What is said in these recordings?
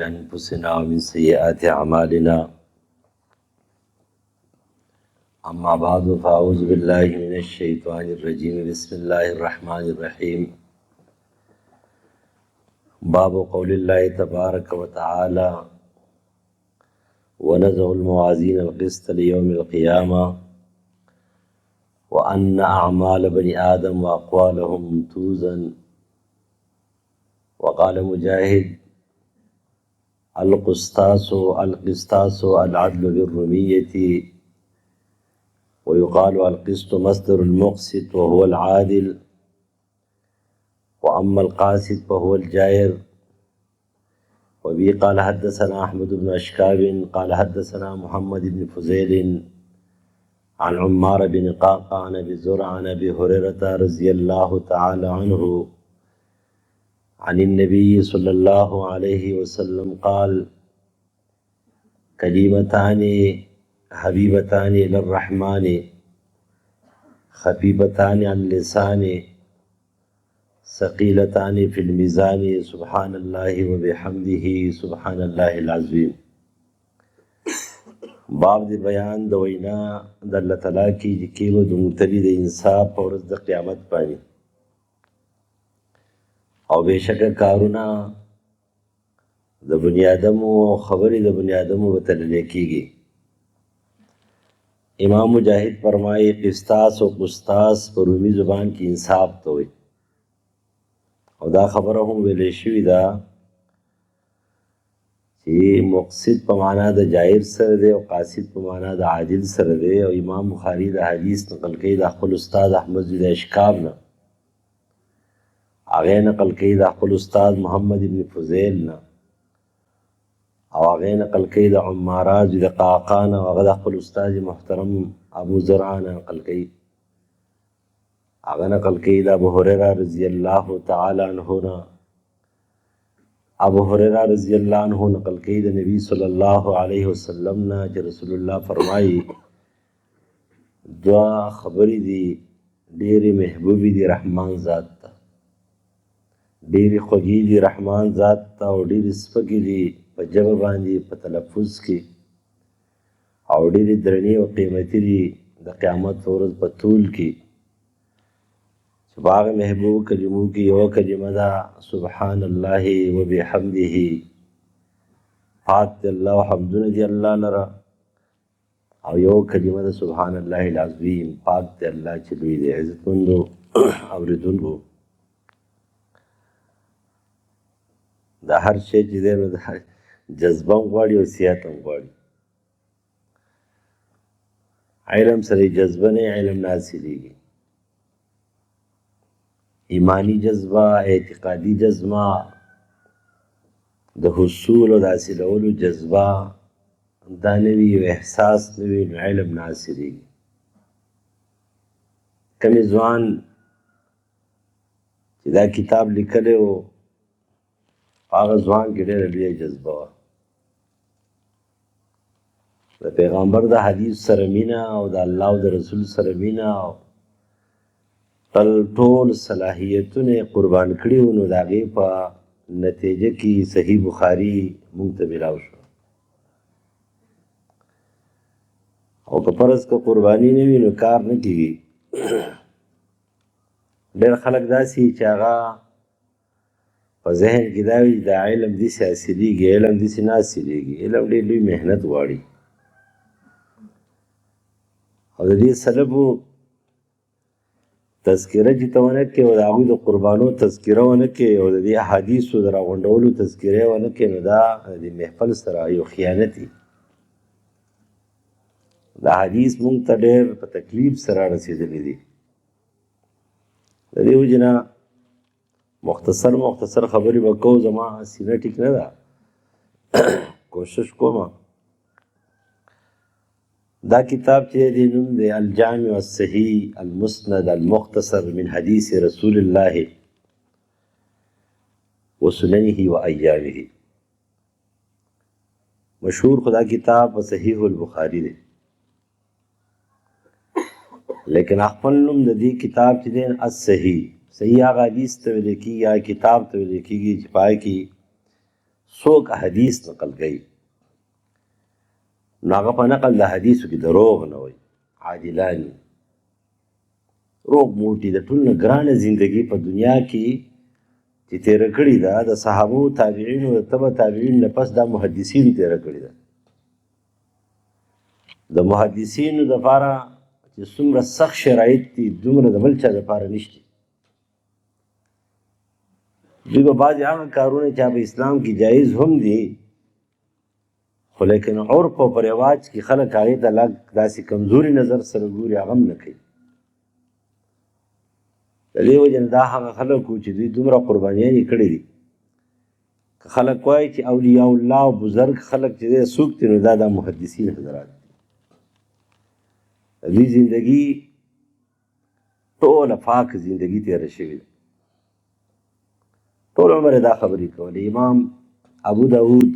أنفسنا ومن سيئات أعمالنا. أما بعد فأعوذ بالله من الشيطان الرجيم. بسم الله الرحمن الرحيم. باب قول الله تبارك وتعالى: ونضع الموازين القسط ليوم القيامة وأن أعمال بني آدم وأقوالهم توزن. وقال مجاهد: القسطاس العدل بالرومية، ويقال القسط مصدر المقسط وهو العادل، وأما القاسط فهو الجائر. وبه قال حدثنا أحمد بن أشكاب قال حدثنا محمد بن فزيل عن عمار بن قعقاع عن أبي زرعة عن أبي هريرة رضي الله تعالى عنه عن النبي صلى الله عليه وسلم قال: كلمتان حبيبتان إلى الرحمن خفيفتان عن اللسان ثقيلتان في الميزان سبحان الله وبحمده سبحان الله العظيم. باب د بیان د وینا د الله تعالی کی چې کېږي د مبتلي د انصاف په ورځ د قیامت باندې، او بېشکه کارونه د بني آدمو خبرې د بني آدمو به تللی کېږي. امام مجاهد فرمایي قسطاس او قسطاس په رومي زبان کې انصاف ته وایي، او دا خبره هم ویلې شوې ده چې مقسط په معنا د جائر سره دی او قاسط په معنا د عادل سره دی. او امام بخاري د حدیث نقل کوي د خپل استاد احمد بن اشکاب نه، هغې نقل کوي د خپل استاد محمد بن فضیل نه، او هغې نقل کوي د عماره د قعقاع نه، او هغه د خپل استاد محترم ابو زرعه نه نقل کوي. هغه نقل کوي د ابو هريره رضی الله تعالی عنه نه. ابو هريره رضی الله عنه نقل کوي د نبی صلی الله علیه وسلم نه چې رسول الله فرمایي: دوه خبرې دي ډېرې محبوبې دي رحمان ذات ته، ډېرې خوږې دي رحمان ذات ته، او ډېرې سپکې دي په ژبه باندې په تلفظ کې، او ډېرې درنې او قیمتي دي د قیامت په ورځ په طول کې. چې په هغه محبوبو کلمو کې یوه کلمه ده سبحان الله وبحمده، پاک دی الله او حمدونه دي الله لره، او یو کلمه ده سبحان الله العظیم، پاک دی الله چې لوی دی عزتمندو اورېدونکو. دا هر شی چې دی نو جذبه هم غواړي او صحت هم غواړي. علم سره جذبه نه، علم نه حاصلېږي. ایمانی جذبه، اعتقادي جذبه، د حصول او د حاصلولو جذبه دا نه وي، او احساس نه وي، نو علم نه حاصلېږي. کمې ځوان چې دا کتاب لیکلی و، هغه ځوان کې ډېره لویه جذبه وه، د پیغمبر د حدیث سره مینه، او د الله او د رسول سره مینه، او ټول صلاحیتونه یې قربان کړي وو. نو د هغې په نتیجه کې صحیح بخاري موږ ته میلاو شو. او که فرض که قرباني نه وي نو کار نه کېږي. ډېر خلک داسې چې هغه په ذهن کې دا وي دا علم داسې حاصلېږي، علم داسې نه حاصلېږي. علم ډېر لوی محنت غواړي، او د دې سلبو تذکره چې ته ونه کړې، او د هغوی د قربانو تذکره ونه کړې، او د دې احادیثو د راغونډولو تذکره یې ونه کړې، نو دا د محفل سره یو خیانت وي. دا حدیث موږ ته ډېر په تکلیف سره رسېدلی دی. د دې وجې نه مختصر خبرې به کوو، زما سینه ټیک نه ده، کوشش کومه. دا کتاب چې دی نوم دی الجامع الصحیح المسند المختصر من حدیث رسول الله وسننه و ایامه. مشهور خدا کتاب په صحیح البخاری دی، لیکن خپل نوم د دې کتاب چې دی الصحیح، صحیح هغه حدیث ته ویل کېږي، هغه کتاب ته ویل کېږي چې په هغې کې څوک حدیث نقل کوي نو هغه په نقل د حدیثو کې دروغ نه وایي، عادلان وي. روغ موټي د ټول نه ګرانه زندګي په دنیا کې چې تېره کړې ده د صحابو تابعینو د تبع تابعین نه پس دا محدثینو تېره کړې ده. د محدثینو دپاره چې څومره سخت شرایط دي دومره د بل چا دپاره نشته. دوی به بعضې هغه کارونه چې په اسلام کې جایز هم دي خو لیکن عرف او په رواج کې خلک هغې ته لږ داسې کمزوري نظر سره ګوري، هغه هم نه کوي. د دې وجې نه دا هغه خلک وو چې دوی دومره قربانیانې کړې دي. که خلک وایي چې اولیاء الله او بزرګ خلک چې دی څوک دي نو دا محدثین حضرات دي. د دوی زندګي ټوله پاک زندګي تېره شوې ده. ټول عمر دا خبرې کولې. امام ابو داود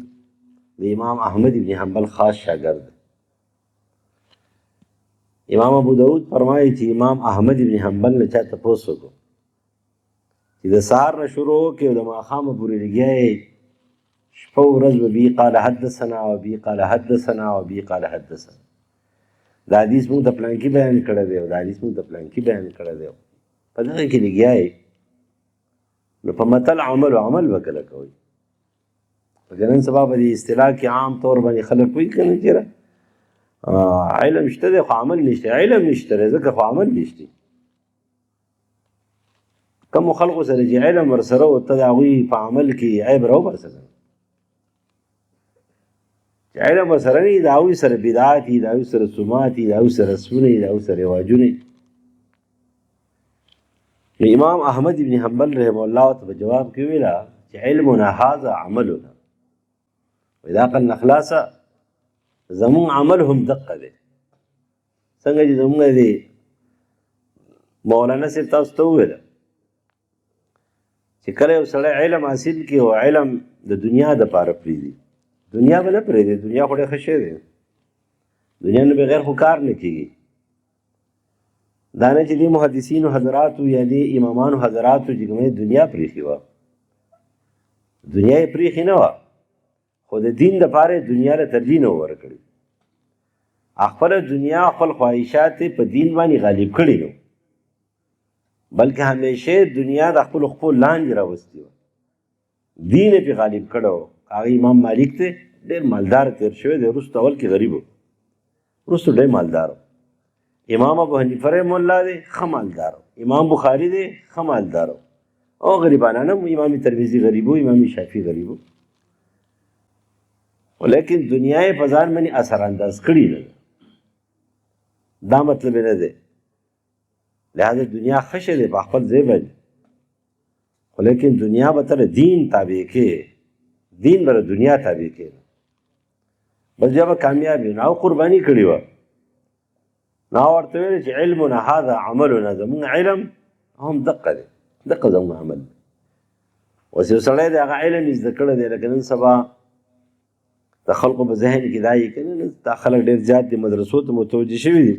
د امام احمد ابن حنبل خاص شاګرد. امام ابو داود فرمایي چې امام احمد ابن حنبل نه چا تپوس وکړو چې د سهار نه شروع وکړې او د ماښامه پورې لګیا یې شپه ورځ به بي قال حدثنا او بي قال حدثنا او بي قال حدثنا. دا حدیث موږ ته پلانکي بیان کړی دی او دا حدیث موږ ته پلانکي بیان کړی دی. په دغه کې لګیا یې نو په متل عمل و عمل به کله کوئ. لکه نن سبا په دې اصطلاح کې عام طور باندې خلک پوهېږي که نه چېرې علم شته دی خو عمل نشته، علم نشته دی ځکه خو عمل نشته. کومو خلکو سره چې علم ورسره و ته د هغوی په عمل کې عیب راوباسه چې علم ورسره نه وي د هغوی سره بدعات وي، د هغوی سره سمات وي، د هغوی سره رسمونه وي، د هغوی سره رواجونه وي. نو امام احمد ابن حنبل رحمه الله ته په جواب کې ویله چې علمنا هذا عملنا واذا قلنا خلاصه زمون عمل هم دقه دی. څنګه چې زمونږ دی مولانا صاحب تاسو ته وویله چې کله یو سړی علم حاصل کړي او علم د دنیا دپاره پرېږدي، دنیا به نه پرېږدي، دنیا خو ډېر ښه شی دی، دنیا نه بغیر خو کار نه کېږي. دا نه چې دې محدثینو حضراتو یا دې امامانو حضراتو چې کومه دنیا پرېښې وه، دنیا یې پرېښې نه وه خو د دین دپاره یې دنیا له ترجیح نه ورکړي. خپله دنیا خپل خواهشات یې په دین باندې غالب کړي نو بلکې همیشه دنیا د خپلو خپو لاندې راوستې وه، دین یې پرې غالب کړی و. هغه امام مالک دی ډېر مالدار تېر شوی دی، وروسته اول کې غریب و، وروسته ډېر مالدار و. امام ابو حنیفه رحمه الله دی ښه مالدار و، امام بخاري دی ښه مالدار و، او غریبانان هم امام ترمذي غریب و، امام شافعي غریب و. ولیکن دنیا یې په ځان باندې اثر انداز کړي نه ده، دا مطلب یې نه دی. لہذا دنیا ښه شی دی په خپل ځای باندې خو لیکن دنیا به ته دین تابع کې، دین به دنیا تابع کې بس بیا به کامیاب وي. نو هغه قرباني کړې وه. نو ورته ویل چې علمنا هذا عملنا، زمونږ علم هم دقه دی، دقه زمونږ عمل دی. اوس یو سړی دی هغه علم یې زده کړی دی لکه نن سبا د خلقو په ذهن کې دا یې که نه دا خلک ډېر زیات دي مدرسو ته متوجه شوي دي،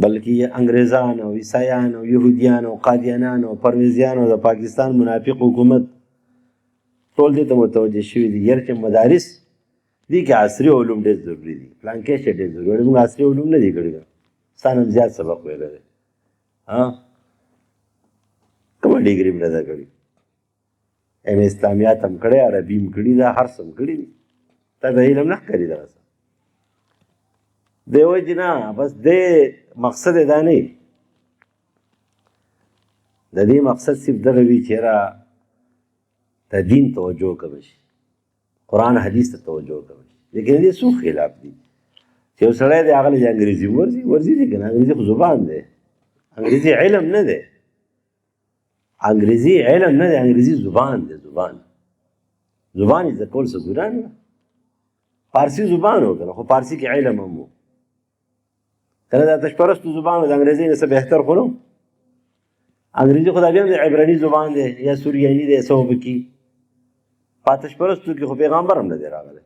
بلکې انګریزان او عیسایان او یهودیان او قادیانان او پرویزیان او د پاکستان منافق حکومت ټول دې ته متوجه شوي دي یاره چې مدارس دي کې عصري علوم ډېر ضروري دي، پلانکې شی ډېر ضروري دی. موږ عصري علوم نه دي کړي، ستا نه زیات سبق ویلی دی. کومه ډیګري مې نه ده کړې، ایم اسلامیات هم کړی، عربي هم کړي ده، هر څه هم کړي دي. تا د علم نه ښکاري دغه څه دې وجې نه بس دې مقصد یې دا نه وي، د دې مقصد صرف دغه وي چې یاره د دین توجه کمه شي، قرآن حدیث ته توجه کمه شي. لیکن دې څو خلاف دي چې یو سړی دی هغه له انګریزي ورځي دي که نه، انګریزي خو زبان دی، انګریزي علم نه دی، انګریزي علم نه دی، انګریزي زبان دی، زبان یې زده کول څه ګناه نه ده. فارسي زبان و که نه خو فارسي کې علم هم و که نه، د آتشپرستو زبان و د انګریزي نه څه بهتر خو نه و. انګریزي خو دا بیا هم د عبراني زبان دی یا سوریاني دی څه به پکې، په آتشپرستو کې خو پیغمبر هم نه دی راغلی،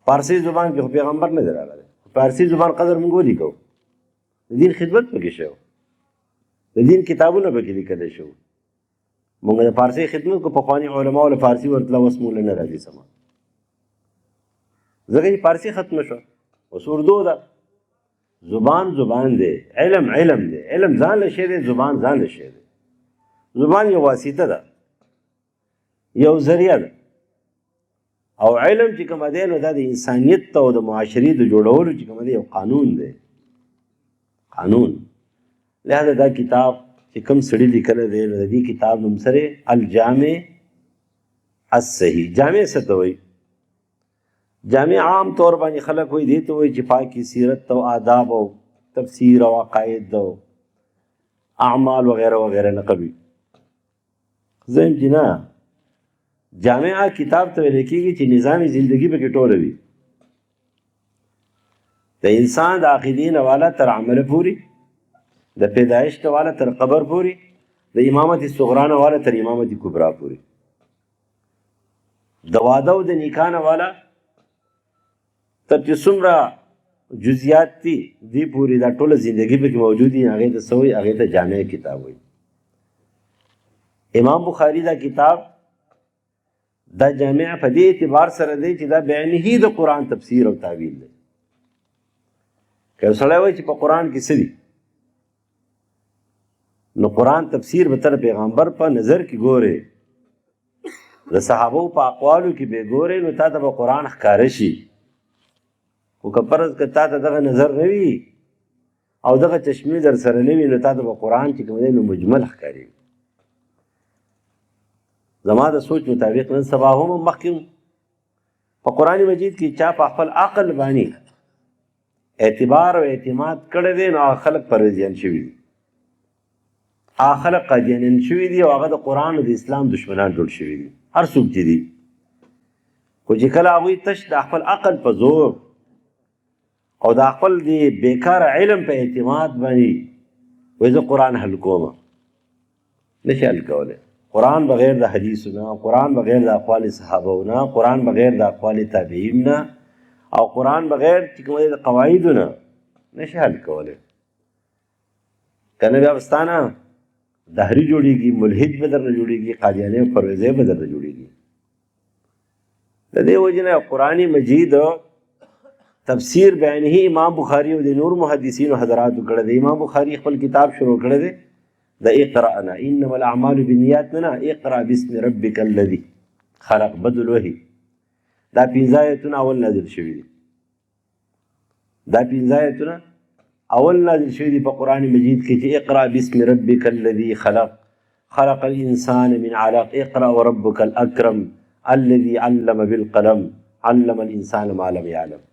فارسي زبان کې خو پیغمبر نه دی راغلی. فارسي زبان قدر موږ ولیکو، د دین خدمت پکې شو، د دین کتابونه پکې لیکلی شو، مونږ د فارسي خدمت کو پخواني علماو له فارسي ورتله اوس موږ له نه راځي سمه ځکه چې فارسي ختمه شوه اوس اردو ده زبان دی علم دی علم ځان له شی دی زبان ځان له شی دی زبان یو واسطه ده یو ذریعه ده او علم چې کوم دی نو دا د انسانیت ته او د معاشرې د جوړولو چې کوم دی یو قانون دی قانون لہذا دا کتاب چې کوم سړي لیکلی دی نو د دې کتاب نوم سره الجامع الصحیح جامع څه ته وایي جامع عام طور باندې خلک وایي دې ته وایي چې پاکي سیرت او آداب او تفسیر او عقاید او اعمال وغیرہ وغیرہ نقل وي زه یم چې نه جامع کتاب ته ویل کېږي چې نظام زندگی پکې ټوله وي د انسان د عقیدې نه والا تر عمله پورې د پیدایش نه والا تر قبر پورې د امامت صغرا نه والا تر امامت کبرا پورې د واده او د نکاح نه والا تر چې څومره جزئیات دي دې پورې دا ټوله زندگی پکې موجود دي هغې ته څه وایي هغې ته جامع کتاب وایي امام بخاري دا کتاب دا جامع په دې اعتبار سره دی چې دا بعینه د قرآن تفسیر او تعویل دی که یو سړی وایي چې په قرآن کې څه دي نو قرآن تفسیر به تر پیغمبر په نظر کې ګورې د صحابو په اقوالو کې به ګورې نو تا ته به قرآن ښکاره شي خو که فرض که تا ته دغه نظر نه وي او دغه چشمې در سره نه وي نو تا ته به قرآن چې کوم دی نو مجمل ښکاري زما د سوچ مطابق نن سبا هم مخکې په قرآن مجید کې چا په خپل عقل باندې اعتبار او اعتماد کړی دی نو هغه خلک پرویزیان شوي دي هغه خلک قادیانیان شوي دي او هغه د قرآن او د اسلام دشمنان جوړ شوي دي هر څوک چې دي خو چې کله هغوی تش د خپل عقل په زور او د خپل د بیکاره علم په اعتماد باندې وایي زه قرآن حل کوم نشي حل کولی قرآن بغیر د حدیثو نه قرآن بغیر د اقوال صحابو نه قرآن بغیر د اقوال تابعین نه او قرآن بغیر چې کوم د قواعدو نه نشي حل کولی که نه بیا به ستا نه دهري جوړېږي ملحد به درنه جوړېږي قادیاني او پرویزی به درنه جوړېږي د دې وجې نه قرآن مجید تفسیر بعینه امام بخاري او د نور محدثینو حضراتو کړی دی امام بخاري خپل کتاب شروع کړی دی د اقرا نه انما الاعمال بالنیات نه اقرا باسم ربک الذي خلق بدل وحی دا 15 آیتونه اول نازل شوي دي دا 15 آیتونه اول نازل شوي دي په قرآن مجید کې چې اقرا باسم ربک الذي خلق الانسان من علق اقرا وربک الاکرم الذي علم بالقلم علم الانسان ما لم يعلم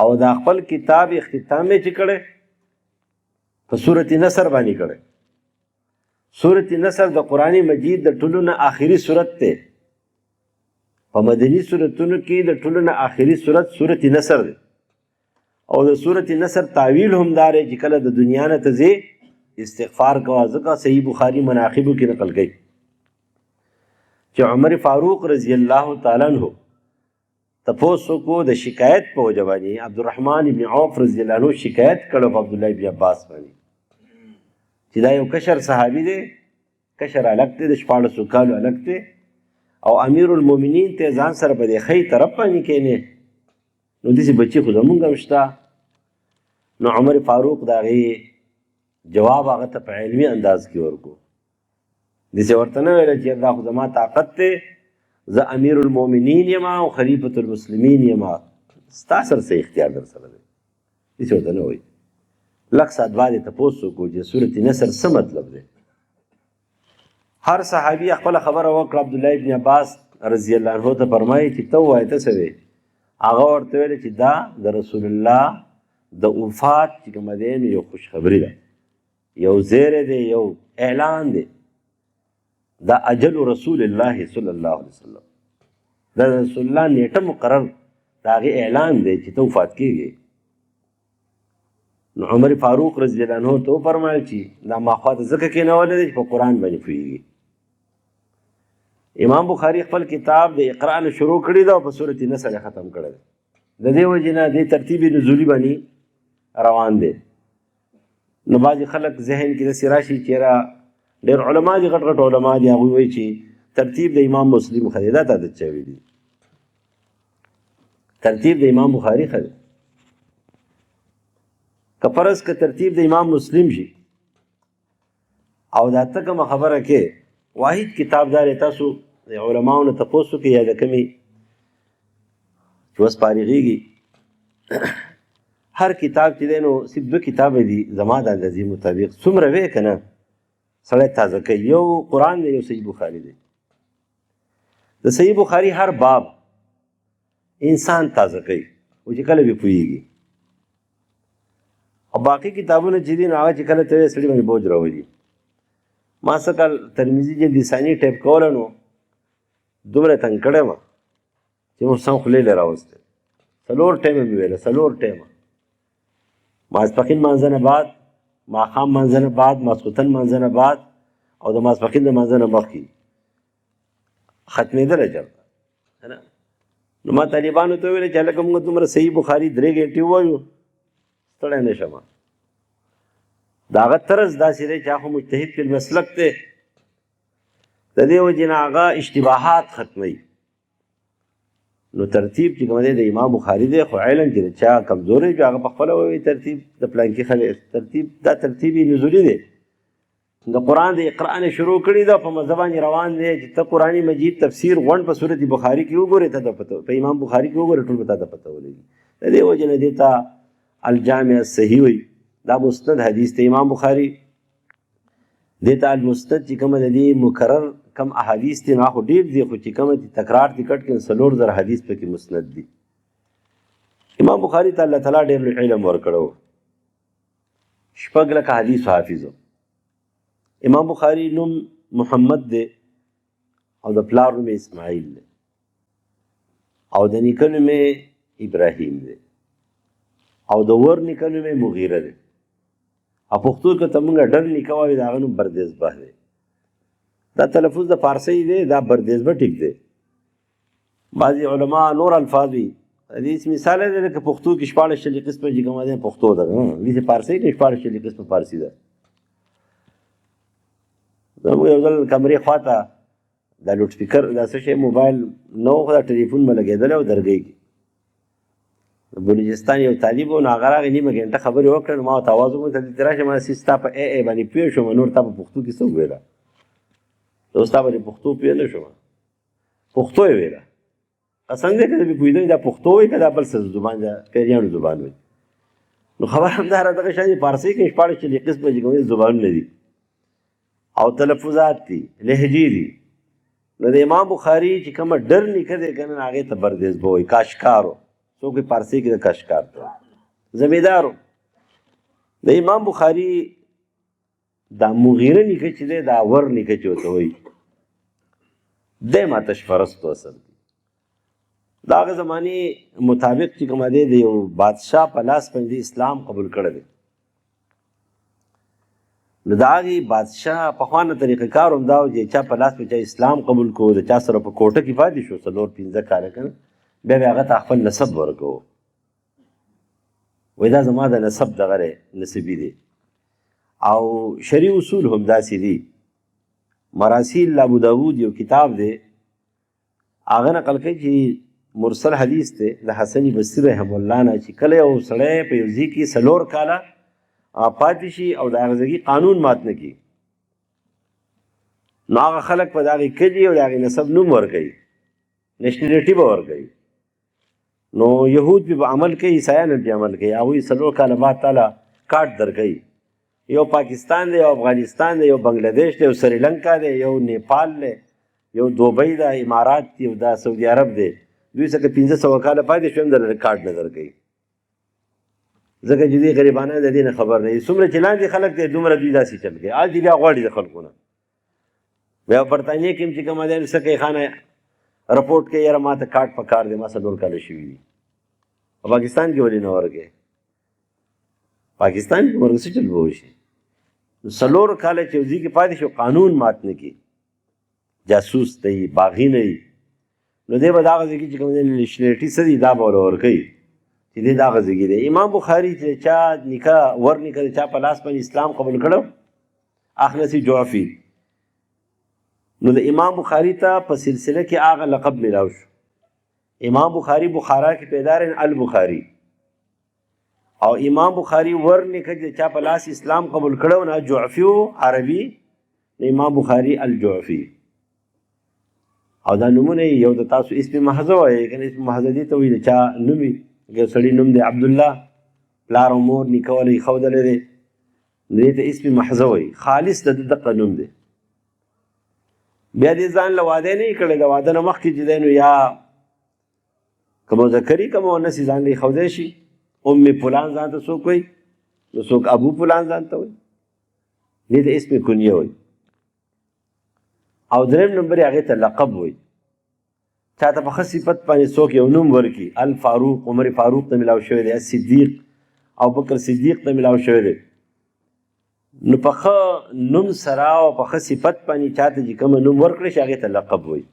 او دا خپل کتاب اختتام یې چې کړی په سورت نصر باندې کړی سورت نصر د قرآن مجید د ټولو نه آخري سورت دی په مدني سورتونو کې د ټولو نه آخري سورت سورت نصر دی او د سورت نصر تعویل هم دا دی چې کله د دنیا نه ته ځې استغفار کوه ځکه صحیح بخاري مناقبو کې نقل کوي چې عمر فاروق رضی الله تعالی عنہ تپوس کو د شکایت په وجه باندې عبدالرحمن ابن عوف رضی الله عنه شکایت کړو په عبدالله ابن عباس باندې چې دا یو کشر صحابي دی کشر هلک دی د 14 کالو هلک دی او امیر المؤمنین ته ځان سره په دې ښی طرف باندې کښېنې نو داسې بچي خو زمونږ هم شته نو عمر فاروق د هغې جواب هغه ته په علمي انداز کې ورکړو داسې ورته نه ویله چې دا خو زما طاقت دی زه امیر المؤمنین یم او خلیفة المسلمین یم ستا سره څه اختیار در سره دی داسې ورته نه وایي لږ ساعت بعد یې تپوس وکړو چې صورت نصر څه مطلب دی هر صحابي خپله خبره وکړه عبدالله ابن عباس رضی الله عنه ته فرمایي چې ته ووایې ته څه وی هغه ورته ویل چې دا د رسول الله د وفات چې کومه دی نو یو خوشخبري ده یو زیری دی یو اعلان دی دا اجل رسول الله صلی الله علیه وسلم دا رسول الله نیټه مقرر د هغې اعلان دی چې ته وفات کېږي نو عمر فاروق رضی الله عنه ته وفرمایل چې دا ما خواته ځکه کېنولی دی چې په قرآن باندې پوهېږي امام بخاري خپل کتاب د اقرا نه شروع کړی ده او په صورت نصر یې ختم کړی دی د دې وجې نه دې ترتیب نزولي باندې روان دی نو بعضې خلک ذهن کې داسې راشي چې یاره ډېر علما دي غټ غټ علما دي هغوی وایي چې ترتیب د امام مسلم ښه دی. دا تا د چا ویلي ترتیب د امام بخاري ښه دی؟ که فرض که ترتیب د امام مسلم شي او دا ته کومه خبره کې واحد کتاب دار تاسو د علماو نه تپوس وکړئ یا د کومې چې اوس فارغېږي هر کتاب چې دی نو صرف 2 کتابه دي زما د اندازې مطابق څومره وی که نه سړی تازه کوي. یو قرآن دی یو صحیح بخاري دی. د صحیح بخاري هر باب انسان تازه کوي او چې کله به پوهېږي او باقي کتابونه چې دي نو هغه چې کله ته یې سړي باندې بوج راولي. ما څه کال ترمذي جلد ثاني ټایپ کوله نو دومره تنګ کړی وم چې مو سم خولې له راوستی 4 ټایمه مې ویله 4 ټایمه ماسپښین مانځه نه بعد ماښام مانځه نه بعد ماسخوتن مانځه نه بعد او د ماسپښین د مانځه نه مخکې ختمېدله چېرته نه. نو ما طالبانو ته وویل چې هلکه موږ دومره صحیح بخاري 3 ګنټې ووایو ستړی نه شم. د هغه طرز داسې دی چې هغه مجتهد فی المسلک دی د دې وجې نه هغه اشتباهات ختموي. نو ترتیب چې کوم دی د امام بخاري دی خو علم چې د چا کمزوری جو هغه پخپله ووایي ترتیب د پلانکي ښه ترتیب دا ترتیب نزولي دی. د قرآن د اقرا نه شروع کړي ده په مزه باندې روان دی چې ته قرآن مجید تفسیر غونډ په صورت بخاري کې وګورې ته د پته په امام بخاري کې وګورې ټول به تا ته پته ولګي. د دې وجې نه دې ته الجامع الصحیح وایي. دا مسند حدیث ته امام بخاري دې ته المسند چې کومه د دې مکرر کم احادیث دي نو خو ډېر دي خو چې کومه دي تکرار دي کټ کې 4,000 حدیث پکې مسند دي. امام بخاري ته الله تعالی ډېر علم ورکړو 6 لکه حدیث حافظ. امام بخاري نوم محمد دی او د پلار نوم اسماعیل دی او د نیکه نوم ابراهیم دی او د ور نیکه نوم مغیره دی او پښتو کې ته مونږ ډر نیکه وایو د هغه نوم بردیزبه دی. دا تلفظ د فارسی دی دا بردیزبه ټیک دی. بعضې علما نور الفاظ وي د دې مثال دی لکه پښتو کې 14 قسمه چې کومه دی پښتو ده داسې فارسی کې 14 قسمه فارسي ده. زموږ یو ځل کمرې خواته دا لوډ سپیکر دا څه شی موبایل نه و خو دا ټلیفون مې لګېدلی او درګۍ کې د بلوچستان یو طالب و نو هغه راغی نیمه ګنټه خبرې وکړه نو ما ورته آواز وکړ ته دلته راشه ما ستا په ای ای باندې پوه شوم نور تا په پښتو کې څه وویله زه اوس تا باندې پښتو پوه نه شوم پښتو یې ویله قسم دی که زه پې پوهېدم دا پښتو وایي که دا بل څه زبان ده پیریانو زبان وایي. نو خبر همداره دغه شان دي فارسي کې 14 قسمه چې کوم زبانونه دي او تلفظات دي لهجې دي. نو د امام بخاري چې کومه ډر نیکه دی که نه هغې ته بردیزبه وایي کاشکارو څوک یې فارسي کې د کاشکار ته زمیدارو. د امام بخاري دا مغیره نیکه چې دی دا ور نیکه چې ورته وایي دی آتش پرستو اصل دی. د هغه زمانې مطابق چې کومه دی د یو بادشاه په لاس باندې اسلام قبول کړی دی. نو د هغې بادشاه پخوانه طریقه کار هم دا و چې چا په لاس په چا اسلام قبول کړو د چا سره په کوټه کې پاتې شو 4-5 کاله که نه بیا به هغه ته خپل نسب ورکوو وایي دا زما د نسب دغه دی نسبي دی. او شرعي اصول هم داسې دي. مراسیل ابو داود یو کتاب دی هغه نقل کوي چې مرسل حدیث دی د حسن بصري رحمه الله نه چې کله یو سړی په یو ځای کې 4 کاله پاتې شي او د هغه ځای قانون مات نه کړي نو هغه خلک په د هغې کلي او د هغې نسب نوم ورکوي نیشنلټي به ورکوي. نو یهود به عمل کوي عیسایان هم عمل کوي هغوی 4 کاله بعد تعالی کارت درکوي یو پاکستان دی یو افغانستان دی یو بنګلادیش دی یو سریلنکا دی یو نیپال دی یو دوبۍ ده امارات دی یو دا سعودي عرب دی دوی څخه 1500 کاله پاتې شو هم درله کارت نه درکوي ځکه چې دوی غریبانه د دې نه خبر نه وي. څومره چې لاندې خلک دی دومره دوی داسې چل کوي آج دی بیا غواړي د خلکو نه. بیا برطانیې کې هم چې کومه دی څه کوي خانه رپورټ کوي یاره ما ته کارت په کار دی ما 4 کاله شوي دي. په پاکستان کې ولې نه ورکوي پاکستان کې ورکه څه چل به وشي 4 کاله چې یو ځای کې پاتې شو قانون مات نه کړي جاسوس دی باغي نه وي نو دی به دغه ځای کې چې کوم دی نیشنلټي څه دي دا به ورله ورکوي چې دی دغه ځای کې دی. امام بخاري چې چا نیکه ور نیکه د چا په لاس باندې اسلام قبول کړو اخنسي جعفي نو د امام بخاري ته په سلسله کې هغه لقب ملاو شو. امام بخاري بخارا کې پیدا رہے البخاري، او امام بخاري ورنیکه چې چا په لاس اسلام قبول کړو نه جعفي و عربي، امام بخاري الجعفي. او دا نمونه یو د تاسو اسم محض وایي کنه، اسم محض دي ته وایي چا نوم وي، یو سړي نوم دی عبدالله، پلار او مور نیکه ولی ښودلی دی، نو دې ته اسم محض وایي، خالص د دغه نوم دی. بیا دې ځان له واده نه کړی، د واده نه مخکې چې دی نو یا که مذکري که مؤنثي ځان له ښودی شي، ام فلان ځان ته څوک وایي، نو څوک ابو فلان ځان ته وایي، دې ته اسم کنیه وایي. او دریم نمبر هغې ته لقب وایي. چاته په ښه صفت باندې څوک یو نوم ورکړي، الفاروق عمر فاروق ته ملاو شوی دی، الصدیق او بکر صدیق ته ملاو شوی دی، نو په ښه نوم سره او په ښه صفت باندې چاته چې کومه نوم ورکړی شي هغې ته لقب وایي.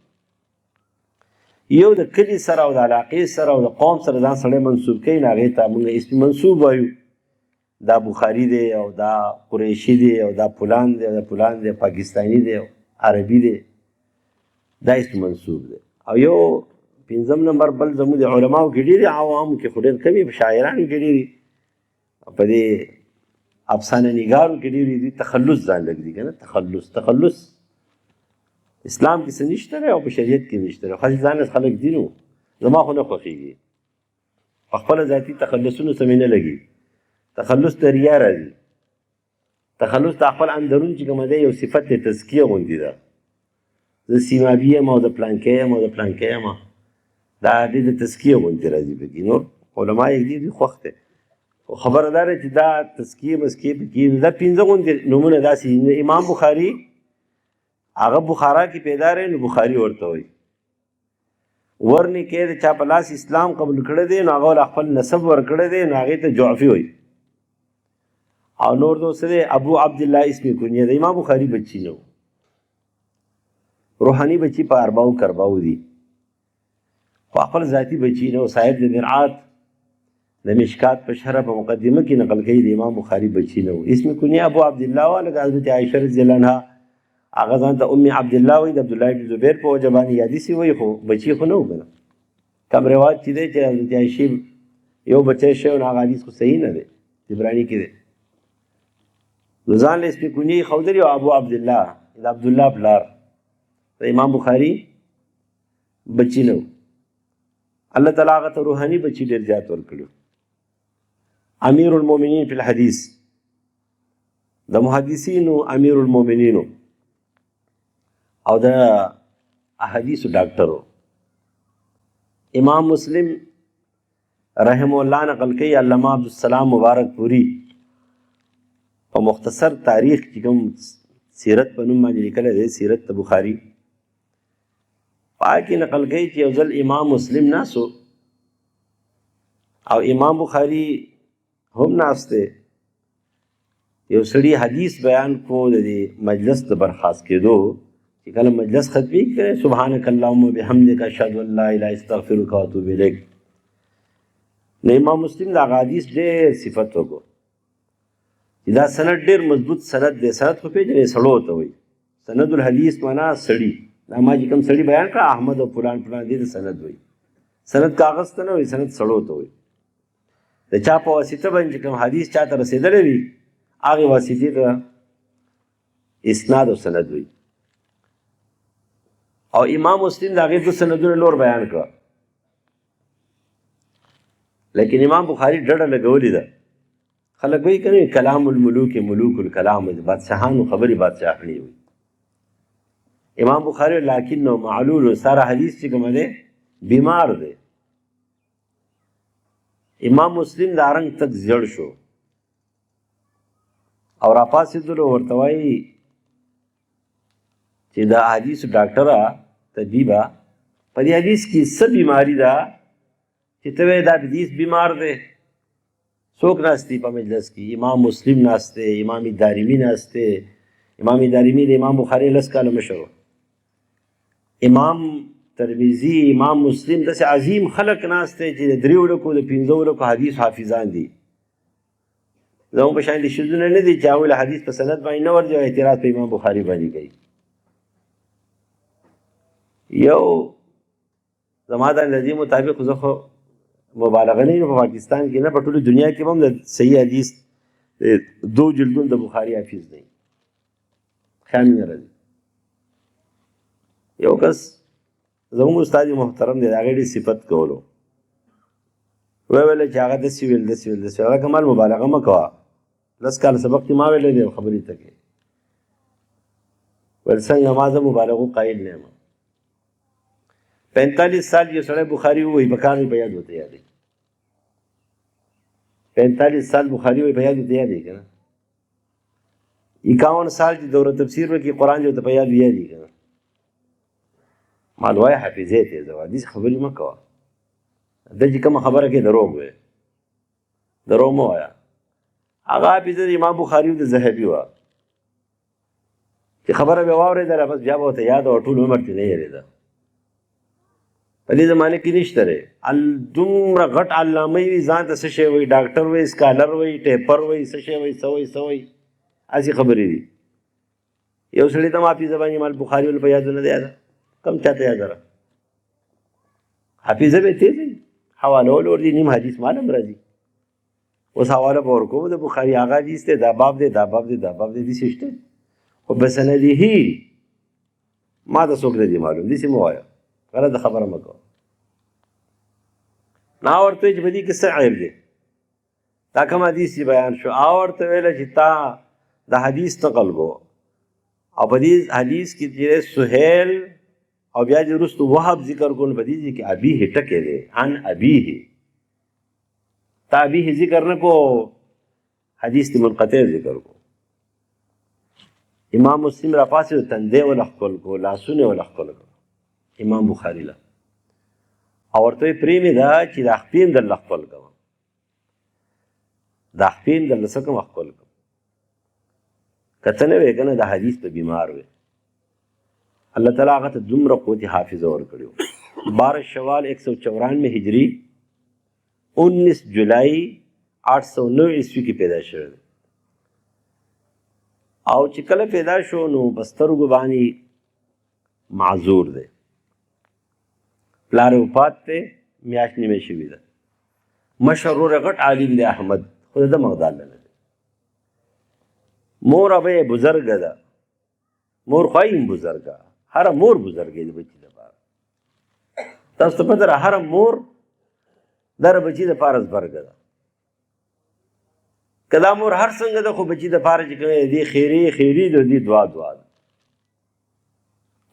یو د کلي سره او د علاقې سره او د قوم سره ځان سړی منسوب کوي نو هغې ته موږ اسم منسوب وایو، دا بخاري دی او دا قریشي دی او دا فلان دی او دا فلان دی، پاکستاني دی او عربي دی، دا اسم منسوب دی. او یو پنځم نمبر بل زموږ د علماو کې ډېرې، عوامو کې خو ډېر کم وي، په شاعرانو کې ډېرې، په دې افسانه نګارو کې ډېرې دي، تخلص ځان لږ دي که نه، تخلص اسلام کې څه نشته دی او په شریعت کې نشته دی، خاص ځان خلک دي نو زما خو نه خوښېږي، په خپله ذاتي تخلصونو څه مې نه لګي. تخلص ته ریا راځي، تخلص ته خپل اندرون چې کومه دی یو صفت دی تزکیه غوندې ده، زه سیمابي یم او د پلانکی یم او د پلانکی یم، دا دې د تزکیه غوندې راځي پکې. نور علما یې دي خوښ دی، خو خبره دا ده چې دا تزکیه مسکیه پکې دا پنځه غوندې نومونه داسې. امام بخاري هغه بخارا کې پیدا رہے نو بخاري ورته وایي. ورنیکې د چا په لاس اسلام قبول کړی دی نو هغه خپل نسب ورکړی دی نو هغې ته جعفي وایي. او نور دوست دی ابو عبدالله اسم کنیه د امام بخاري بچی نه و، روحاني بچی په ارباو کرباو دي، خو خپل ذاتي بچی نه و. صاحب د مرعات د مشکات په شرح په مقدمه کې نقل کوي د امام بخاري بچی نه و، اسم کنیه ابو عبدالله و. لکه حضرت عایشه رضی الله عنها هغه ځان ته ام عبدالله وایي، د عبدالله بن زبیر په وجه باندې یادي سي وایي، خو بچی خو نه و که نه. کم روایت چې دی چې حضرت عایشې یو بچی شوی نو هغه حدیث خو صحیح نه دی، طبراني کې دی. نو ځان له اسم کنیې ښودلي او ابو عبدالله د عبدالله پلار د امام بخاري بچی نه و. الله تعالی هغه ته روحاني بچی ډېر زیات ورکړي. امیر المؤمنین فی الحدیث د محدثینو امیر المؤمنینو او د احادیثو ډاکټرو. امام مسلم رحم الله نقل کوي علامه عبدالسلام مبارک پوری په مختصر تاریخ چې کوم سیرت په نوم باندې لیکلی دی، سیرت د بخاري، په هغه کې نقل کوي چې یو ځل امام مسلم ناست او امام بخاري هم ناست دی، یو سړي حدیث بیان کو د دې مجلس د برخاست کېدو چې کله مجلس ختمي کړي سبحانک اللهم وبحمدک اشهد ان لا اله الا انت استغفرک واتوب الیک. نو امام مسلم د هغه حدیث ډېر صفت وکړو چې دا سند ډېر مضبوط سند دی. سند خو پېژنې سړو ته وایي، سند الحدیث معنا سړي، دا ما چې کوم سړي بیان کړه احمد او فلان فلان دې ته سند وایي. سند کاغذ ته نه وایي، سند سړو ته وایي. د چا په واسطه باندې چې کوم حدیث چا ته رسېدلی وي هغې واسطې ته اسناد او سند وایي. او امام مسلم د هغې 2 سندونه نور بیان کړه، لیکن امام بخاري ډډه لګولې ده. خلک وایي که نه کلام الملوک ملوک الکلام، بادشاهانو خبرې بادشاهانې وي. امام بخاري لکن معلول ساره حدیث چې کومه دی بیمار دی. امام مسلم دا رنګ تک زیړ شو او راپاڅېدلو، ورته وایي چې د حدیثو ډاکټره طبیبه په دې حدیث کې څه بیماري ده چې ته وایې دا حدیث بیمار دی. څوک ناست دي په مجلس کې؟ امام مسلم ناست دی، امام دارمي ناست دی. امام دارمي د امام بخاري 10 کاله مشر و، امام ترمذي، امام مسلم، داسې عظیم خلک ناست دی چې د 3 لکو د 15 لکو حدیث حافظان دي. زموږ په شان دي شذونه نه دي چې هغوی له حدیث په سند باندې نه ورځي او اعتراض په امام بخاري باندې کوي. یو زما د اندازې مطابق زه خو مبالغه نه یم په پاکستان کې نه په ټولې دنیا کې هم د صحیح حدیث 2 جلدونه د بخاري حافظ دی خیال نه راځي. یو کس زموږ استاد محترم دی د هغې ډېر صفت کولو ویل چې هغه داسې ویل هغه کمال مبالغه مه کوه 10 کاله سبق کې ما ویلی دی خبرې ته کې ویل څنګه ما زه مبالغو قایل نه یم 45 سال یو سړی بخاري ووایي په کار په یاد ورته یادوي 45 سال بخاري وایي په یاد ورته یادوي که نه 51 سال چې دوره تفسیر وکړي قرآن دې ورته په یاد یادوي که نه مال وایه حافظې ته یې ځه حدیث خبرې مه کوه ده چې کومه خبره کوي دروغ وایه دروغ مه وایه هغه حافظه د امام بخاري د ذهبي وه چې خبره به واورېدله بس بیا به ورته یاد وه ټول عمر ترې نه هېرېده په دې زمانه کې نشته دی دومره غټ علامه وي ځان ته څه شی وایي ډاکټر وایي سکالر وایي ټیپر وایي څه شی وایي څه وایي هسې خبرې دي یو سړي ته هم حافظه باندې امام بخاري ول په یاد نه دی یاده کم چاته یاده ده حافظه به یې تېز وي حواله ول ورځي نیم حدیث مال هم راځي اوس حواله به ورکوم د بخاري هغه حدیث دی دا باب دی داسې شته خو بسندې ما ته څوک نه دي معلوم داسې مه وایه غلطه خبره مه کوه ما ورته وایي چې په دې کې څه عیب دی دا کوم حدیث چې بیان شو ورته ویله چې تا د حدیث نقل کو او په دې حدیث کې چې سهیل او بیا چې وروسته وهب ذکر کول په دې کې ابیه ټکی دی عن ابیه تا ابیه ذکر نه کو حدیث ته منقطع ذکر کو امام مسلم را پاسې تندی ولخپل کو لاسونه ولخپل کو امام بخاري له او ورته پرې مې ده چې د خپین درله خپل کوم د خپین درله څه کوم خپل کوم که ته نه وې که نه د حدیث په بیمار وې الله تعالی هغه ته دومره قوت حافظه ورکړي 12 شوال 194 هجری 19 جولائی 809 عیسوي کې پیدا شوی او چې کله پیدا شو نو بسترګو باندې معذور دی پلار یې وفات دی میاشت نیمه شوې ده مشر ورور یې غټ عالم دی احمد خو د ده مقدار نه دی مور به یې بزرګه ده مور خو هم بزرګه هره مور بزرګه د بچي دپاره تاسو ته پته ده هره مور در بچي دپاره زبرګه ده که دا مور هر څنګه ده خو بچي دپاره چې کوم دی خیري د دې دعا ده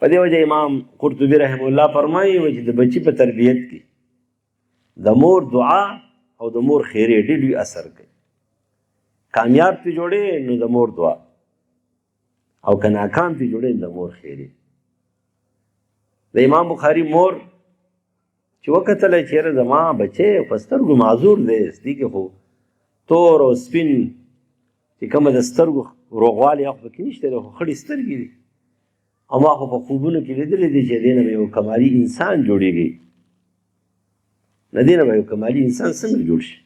په دې وجه امام قرطبي رحم الله فرمایي چې د بچي په تربیت کې د مور دعا او د مور خیرې ډېر لوی اثر کوي کامیاب پې جوړې نو د مور دعا او که ناکام پې جوړې نو د مور خیرې د امام بخاري مور چې وکتله چېرې زما بچی په سترګو معذور دی دې کې خو تور او سپین چې کومه د سترګو روغوالی هغه پکې نشته دی خو خړې سترګې دي او ما خو په خوبونو کې لیدلی دی چې دې نه به یو کمالي انسان جوړېږي نه دې نه به یو کمالي انسان څنګه جوړ شي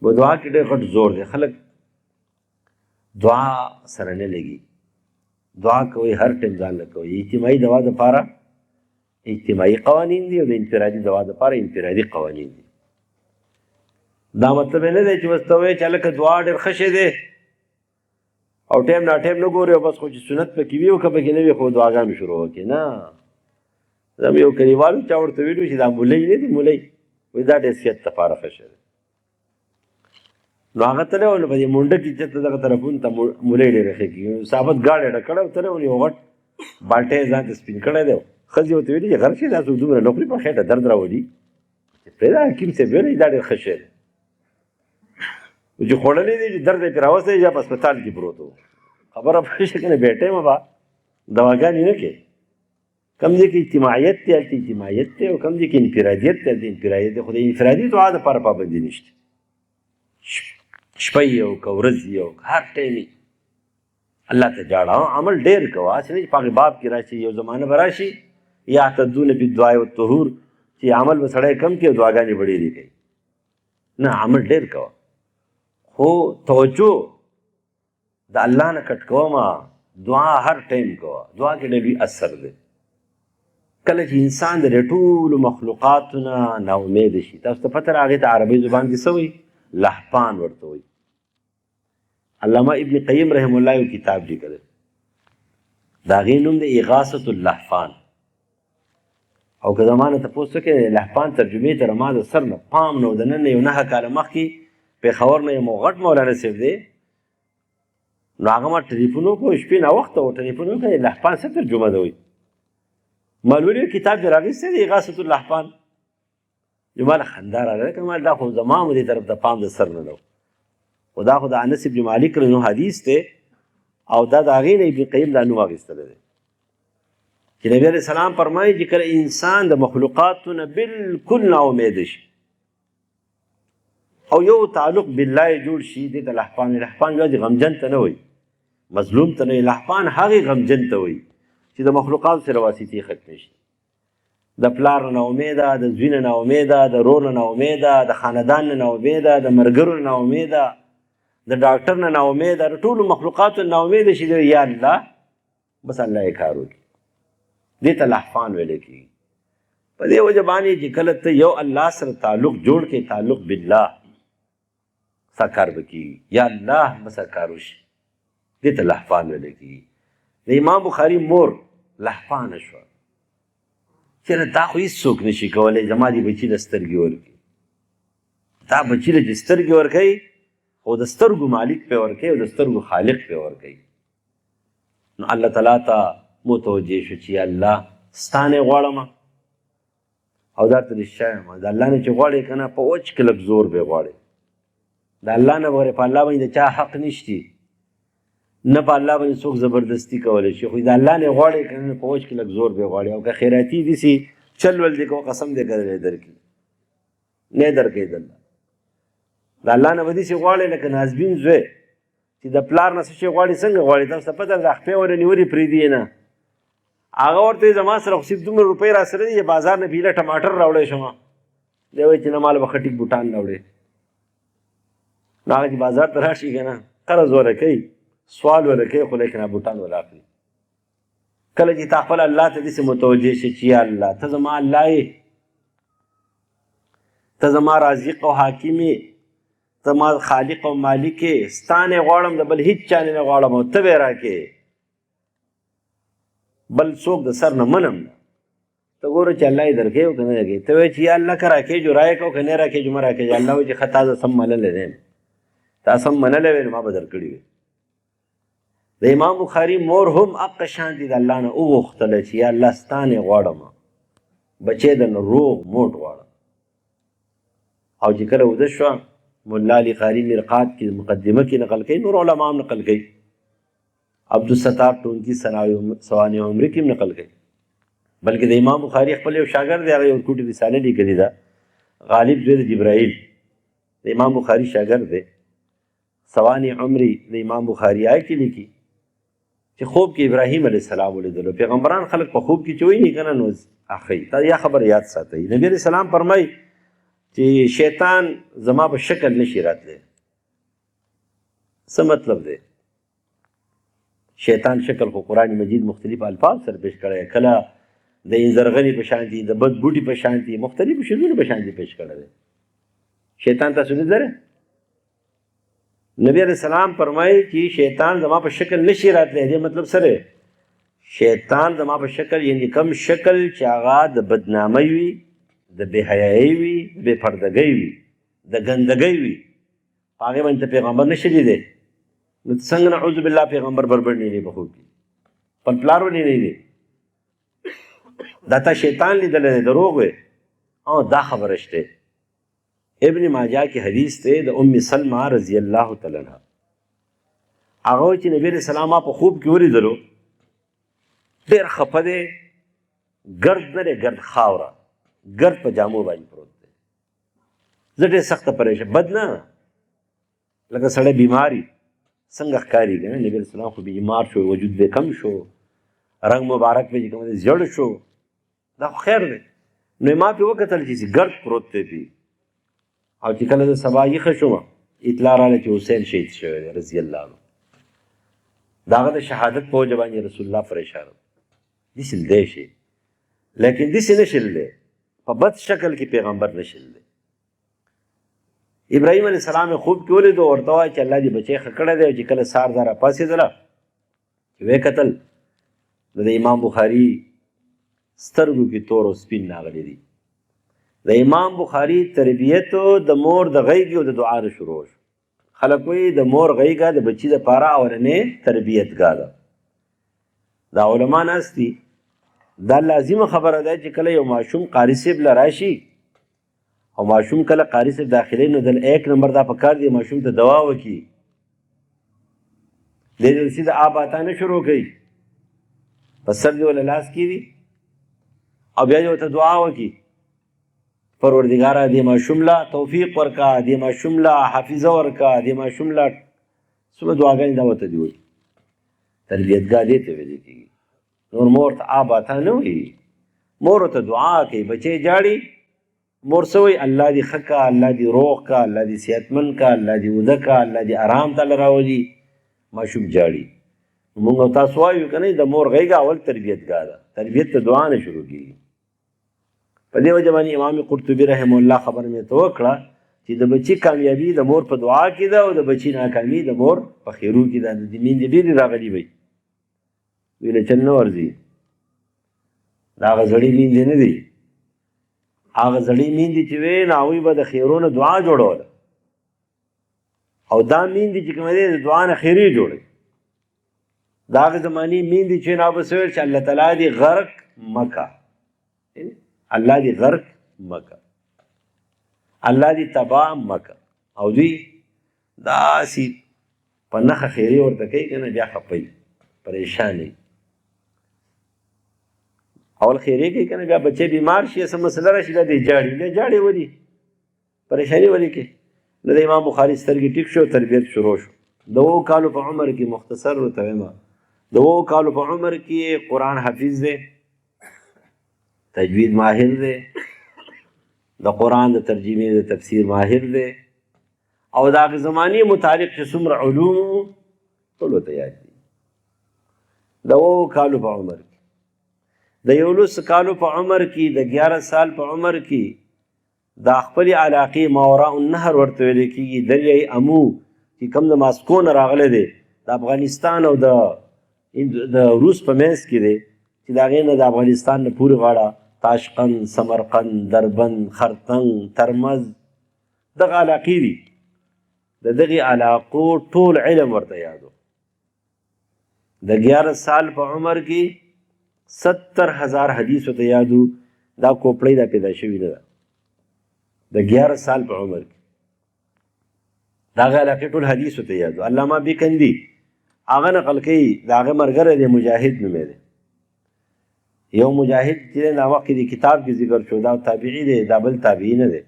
په دعا کې ډېر غټ زور دی خلک دعا سره نه لګي دعا کوئ هر ټایم ځان له کوئ اجتماعي دوا دپاره اجتماعي قوانین دي او د انفرادي دوا دپاره انفرادي قوانین دي دا مطلب یې نه دی چې بس ته وایې چې هلکه دعا ډېر ښه شی دی او ټایم نا ټایم نه ګورې او بس خو چې سنت پکې وي او که پکې نه وي خو دعاګانې شروع وکړې نه زم یو کلیوالو چا ورته ویلو چې دا مولۍ نه دي مولۍ وایي دا ډېر صحت دپاره ښه شی دی نو هغه تللی و نو په دې مونډه کې چېرته دغه طرفونو ته مولۍ ډېره ښه کېږي ثابت ګاډی ډک کړی و تللی و نو یو غټ بالټی یې ځان ته سپین کړی دی ښځې ورته ویلي چې غر شي دا څوک دومره نه خوري په خېټه درد راولي چې پرېږده حکیم صاحب ویلی دا ډېر ښه شی دی چې خوړلی دی چې درد یې پرې راوستی یا په هسپتال کې پروت و خبره پوه شي که نه بې ټایمه به دواګانې نه کوې کم ځای کې اجتماعیت دی هلته اجتماعیت دی او کم ځای کې انفرادیت دی هلته انفرادیت دی خو د انفرادي دعا دپاره پابندي نشته شپه یې او که ورځ یې او که هر ټایم یې الله ته جاړه عمل ډېر کوه هسې نه چې په هغې باب کې راشي یو زمانه به راشي یعتدون بالدعاء والطهور چې عمل به سړی کم کړي او دعاګانې به ډېرې کوي نه عمل ډېر کوه خو توجه د الله نه کټ کوه ما دعا هر ټایم کوه دعا کې ډېر لوی اثر دی کله چې انسان د ټولو مخلوقاتو نه ناامیده شي، تاسو ته پته هغې ته عربۍ زبان کې څه وایي؟ لهپان ورته وایي. علامه ابن قیم رحم الله یو کتاب لیکلی، د هغې نوم د اغاثة اللهفان. او که زما نه تپوس وکړې لهپان ترجمې ته ما د سر نه پام نه و. د نن نه یو 9 کاله مخکې پېښور نه یو غټ مولانا صاحب دی، نو هغه ما ټلیفون وکړو، شپې ناوخته و، ټلیفون وکړې لهپان څه ترجمه ده وایي. مالولي کتاب دې راغیستی دی اغاثة اللهفان. نو ما له خندا راغله، که ما دا خو زما مو دې طرف ته پام د سر نه ده، خو دا خو د انس ابن مالک رضی حدیث دی، او دا د هغې نه ابن قیم دا نوم اخیستلی دی چې نبي علیه السلام فرمایي چې کله انسان د مخلوقاتو نه بلکل ناامیده شي او یو تعلق بالله یې جوړ شي، دې ته لهپان وایي. لهپان یوازې غمجن ته نه وایي، مظلوم ته نه وایي، لهپان هغې غمجن ته وایي چې د مخلوقاتو سره واسطې ختمې شي. د پلار نه ناامیده، د زوی نه ناامیده، د رور نه ناامیده، د خاندان نه ناامیده، د ملګرو نه ناامیده، د ډاکټر نه ناامیده، د ټولو مخلوقاتو نه ناامیده شي، یا الله بس الله یې کار وکړي. دې ته لهفان ویلی کېږي. په دې وجه باندې چې کله ته یو الله سره تعلق جوړ کړې، تعلق بالله، ستا کار به کېږي، یا الله به ستا کار وشي. دې ته لهفان ویلی کېږي. د امام بخاري مور لهفانه شوه، چېرې دا خو هېڅوک نشي کولی زما دې بچي له سترګې ورکړي. دا بچي له چې سترګې ورکوي، خو د سترګو مالک پې ورکوي او د سترګو خالق پې ورکوي. نو الله تعالی ته متوجه شو چې یا الله ستا نه غواړم، او دا ته رښتیا یم، د الله نه چې غواړې که نه په وچ کې لږ زور به غواړې. د الله نه بغیر په الله باندې د چا حق نشتی، نه په الله باندې څوک زبردستي کولی شي، خو د الله نه غواړې که نه په وچ کې لږ زور به غواړې. او که خیراتي داسې چل ول دې کوه، قسم دې کړی درکړي نه یې درکوي. د الله نه به داسې غواړې لکه نازبین زوی چې د پلار نه څه شی غواړي. څنګه غواړي؟ تاسو ته پته ده، د خپې ونه نیولې پرېږدي یې نه، هغه ورته وایي زما سره خو صرف دومره روپۍ را سره دي چې بازار نه پیله ټماټر راوړی شم. دی وایي چې نه ماله به خټک بوټان راوړې. نو هغه چې بازار ته راشي که نه قرض وله کوي، سوال وله کوي، خو لیکن بوټان وله اخلي. کله چې تا خپل الله ته داسې متوجه شي چې یا الله ته زما الله یې، ته زما رازق او حاکم یې، ته ما خالق او مالک یې، ستا نه غواړم، د بل هېڅ چا نه غواړم، او ته به یې راکې، بل څوک د سر نه منم نه. ته ګوره چې الله یې درکوي او که نه درکوي. ته وایې چې یا الله که راکېږو رایې کوه، که نه راکېږو مه راکېږو. الله وایي چې ښه تا زه سم منلی دی، تا سم منلی وی نو ما به درکړي وي. د امام بخاري مور هم هغه شانتې د الله نه وغوښتله چې یا الله ستا نه غواړم، بچی درنه روغ موټ غواړم. او چې کله وده شوه، ملا علي قاري مرقات کې مقدمه کې نقل کوي، نور علما هم نقل کوي، عبدالستار ټونکي سوانح عمري کې هم نقل کوي. بلکې د امام بخاري خپل یو شاګرد دی، هغه یو ورکوټې رساله لیکلې ده، غالب زوی د جبرائیل د امام بخاري شاګرد دی. سوانح عمري د امام بخاري آی کې لیکي چې خوب کې ابراهیم علیه السلام ولیدلو. پیغمبران خلک په خوب کې چې ویني که نه نو اخی تا یا خبر یاد ساتئ. نبی علیه السلام فرمایي چې شیطان زما په شکل نشي راتلی. څه مطلب دی؟ شیطان شکل خو قرآن مجید مختلف الفاظ سره پیش کړی، کله د انځرغني په شان دي، د بد بوټي په شان دي، مختلفو شیزونو په شان دي پیش کړی دی. شیطان تاسو لیدلی؟ نبی علیہ السلام فرمایي چې شیطان زما په شکل نشي راتلی. دې مطلب څه دی؟ شیطان زما په شکل، یعنې کم شکل چې هغه د بدنامۍ وي، د بې حیایۍ وي، د بې پردګۍ وي، د ګندګۍ وي، په هغې باندې ته پیغمبر نشي لیدی. نو ته څنګه نعوذ بالله پیغمبر بربر نه دی په خوب کې، خپل پلار ولې نه دی؟ دا تا شیطان لیدلی دی، دروغ وی. دا خبره شته. ابن ماجه کې حدیث دی د ام سلمہ رضی الله تعالی عنها، هغه وایي چې نبی علیه السلام په خوب کې ولیدلو، ډېر خفه دی، ګرد نه دی، ګرد خاوره، ګرد په جامو باندې پروت دی. زه ډېر سخته پریشان، بد نه لکه سړی بیماري څنګه ښکاري که نه. نبی علیه السلام خو بیمار شو، وجود به کم شو، رنګ مبارک به چې کوم دی زیړ شو، دا خو خیر دی. نو ما پې وکتل چې ګرد پروت دی پې. او چې کله زه سبا یخه شوم، اطلاع راغله چې حسین شهید شوی دی رضی الله عنه. د هغه د شهادت په وجه باندې رسول الله پریشان و. داسې دی شي لیکن داسې نشل دی په بد شکل کې پیغمبر نشل دی. ابراهیم علیه السلام یې خوب کې ولید او ورته وایي چې الله دې بچی ښه کړی دی. چې کله سهار دا راپاڅېدله چې ویې کتل نو د امام بخاري سترګو کې تور او سپین راغلی دي. د امام بخاري تربیت د مور د غیږې او د دعا نه شروع شو. خلک وایي د مور غیږه د بچي دپاره اولنۍ تربیتګاه ده. دا علما ناست دي، دا لازمه خبره ده چې کله یو ماشوم قاري صاحب له راشي او ماشوم کله قاري صاحب داخلي نو د 1 نمبر دا پکار دی ماشوم ته دوا وکړي. دی دې سیده آب آتا نه شروع کوي، په سر دې ولا لاس کېږي او بیا دې ورته دعا وکړي پروردګاره دې ماشوم له توفیق ورکړه، دې ماشوم له حافظه ورکړه، دې ماشوم له څومره دعاګانې دا ورته دې وایي. تربیتګاه دې ته ویل کېږي. نور مور ته آب آتا نه وایي، مور ورته دعا کوي. بچی جاړي مور څه وایي الله دې ښه کړه، الله دې روغ کړه، الله دې صحتمند کړه، الله دې وده کړه، الله دې آرام تعالی راولي. ماشوم جاړي. مونږ او تاسو وایو که نه د مور غیږه اول تربیتګاه ده. تربیت ته دعا نه شروع کېږي. په دې وجه باندې امام قرطبي رحمه الله خبر مې ته وکړه چې د بچي کامیابي د مور په دعا کې ده او د بچي ناکامي د مور په خیرو کې ده. د میندې ډېرې راغلي وي ویله چل نه ورځي. دا هغه زړې میندې نه دي. هغه زړې میندې چې وې نو هغوی به د خیرونو دعا جوړوله او دا میندې چې کومه دی د دعا نه خیرې جوړوي. د هغې زمانې میندې چې نو به څه ویل چې الله تعالی دې غرق مکه، الله دې غرق مکه، الله دې تباه مکه. او دوی داسې په نښه خیرې ورته کوي که نه بیا خفه پریشان وي. اول خیرې کوي که نه بیا بچی بیمار شي څه مسله راشي بیا دې جاړي. بیا جاړې ولي پریشاني ولې کوي؟ نو د امام بخاري سترګې ټیک شو، تربیت شروع شو. د 2 کالو په عمر کې مختصر ورته وایم د 2 کالو په عمر کې قرآن حافظ دی، تجوید ماهر دی، د قرآن د ترجمې د تفسیر ماهر دی او د هغې زمانې متعلق چې څومره علوم ټول ورته یاد دي. د 2 کالو په عمر کې، د 11 کالو په عمر کې، د 11 سال په عمر کې دا خپلې علاقې ماوراء النهر ورته ویل کېږي. دریای امو چې کوم د ماسکو نه راغلی دی د افغانستان او د روس په منځ کې دی چې د هغې نه د افغانستان نه پورې غاړه تاشقند، سمرقند، دربند، خرطنګ، ترمز دغه علاقې دي. د دغې علاقو ټول علم ورته یادو. د 11 سال په عمر کې 70,000 حدیث ورته یادو. دا کوپړۍ دا پیدا شوي نه ده. د 11 سال په عمر کې د هغې علاقې ټول حدیث ورته یادو. علامه بیکندي هغه نقل کوي د هغه ملګری دی مجاهد نومی دی. یو مجاهد چې دی دا وخت کې د کتاب کې ذکر شو دا تابعي دی، دا بل تابعي نه دی.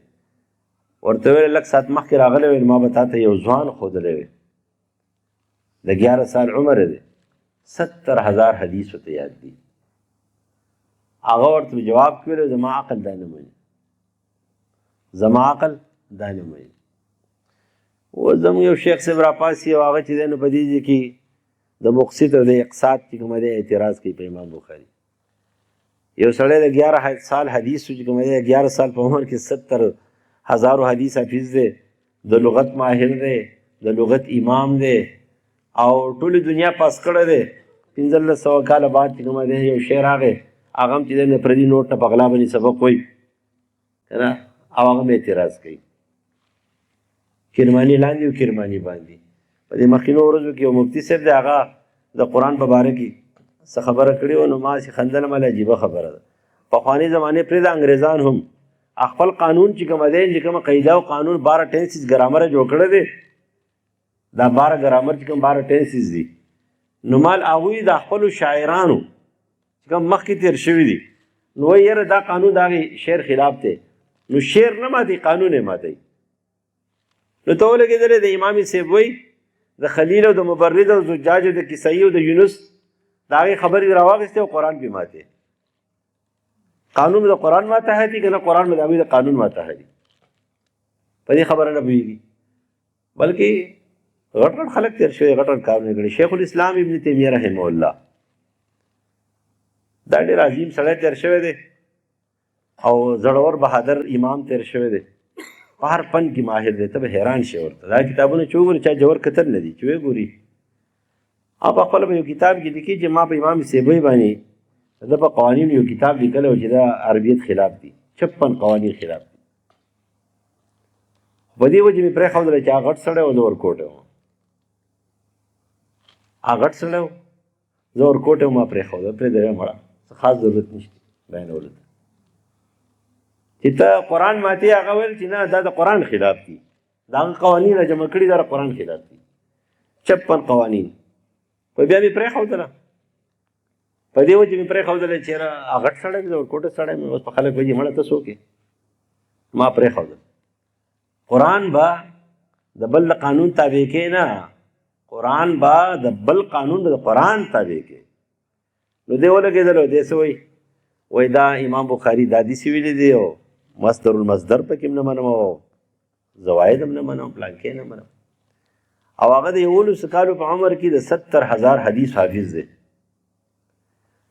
ورته ویل لږ ساعت مخکې راغلی ویل ما به تا ته یو ځوان ښودلی وی د 11 سال عمر دی 70,000 حدیث ورته یاد دي. هغه ورته جواب کې ویل زما عقل دا نه مني، زما عقل دا نه مني. اوس زموږ یو شیخ صاحب راپاسي او هغه چې دی نو په دې ځای کې د مقصد او د اقصاد چې کومه دی اعتراض کوي په امام بخاري. یو سړی د 11 سال حدیث چې کومه دی 11 سال په عمر کې 70,000 حدیث حافظ دی، د لغت ماهر دی، د لغت امام دی او ټولې دنیا پاس کړی دی. 1500 کاله بعد چې کومه دی یو شی راغی هغه هم چې دی د پردي نوټ نه په غلا باندې سبق وایي که نه او هغه هم اعتراض کوي. کرماني لاندې او کرماني باندې. په دې مخکینو ورځو کې یو مفتي صاحب دی هغه د قرآن په باره کې څه خبره کړې وه نو ما چې خندلم هله عجیبه خبره ده. پخواني زمانې پرېږده انګریزان هم خپل قانون چې کومه دی چې کومه قاعده او قانون 12 ټینسز ګرامره جوړ کړی دی. دا 12 ګرامر چې کوم 12 ټینسز دي نو مال هغوی د خپلو شاعرانو چې کوم مخکې تېر شوي دي نو وایي یاره دا قانون د هغې شعر خلاف دی. نو شعر نه ماتوي قانون یې ماتوي. نو ته ولګېدلی د امامي صاحب وایي د خلیل او د مبرد او زجاج او د کسایي او د یونس د هغې خبرې راواخېستې او قرآن پې ماتې. قانون د قرآن ماتحه دي که نه قرآن د هغوی د قانون ماتحه دي. په دې خبره نه پوهېږي بلکې غټ غټ خلک تېر شوي غټ غټ کارونه کړي. شیخ الاسلام ابن تیمیه رحمه الله دا ډېر عظیم سړی تېر شوی دی. او زړور بهادر امام تیر شوی دی، په هر فن کې ماهر دی، ته به حیران شې ورته. دا کتابونه چې وګوري چا جوور کتل نه دي چې وګوري. او په خپله به یو کتاب کې لیکي چې ما په امام سیبوی باندې ده په قوانینو یو کتاب لیکلی و چې دا عربیت خلاف دي، 56 قوانین خلاف دي. په دې وجې مې پرېښودله چې هغه غټ سړی و، زه ورکوټی وم. هغه غټ سړی و، زه ورکوټی وم، ما پرېښوده، پرېږده مړه، څه خاص ضرورت نشته بیانولو ته. چې ته قرآن ماتې، هغه ویل چې نه دا د قرآن خلاف دي، د هغه قوانین را جمع کړي دا د قرآن خلاف دي، 56 قوانین. په بیا مې پرېښودله، په دې وجې مې پرېښودله چې یاره هغه غټ سړی مې، د ورکوټه سړی مې، اوس په خلک وایي مړه ته څوک یې، ما پرېښودل. قرآن به د بل قانون تابع کې نه، قرآن به د بل قانون د قرآن تابع کې. نو دی ولګېدل، دی څه وایي، وایي دا امام بخاري دا داسې ویلي دی، او مصدر المصدر پکې هم نه منم، او زواید هم نه منم، پلانکې نه منم. او هغه د 11 کالو په عمر کې د 70,000 حدیث حافظ دی.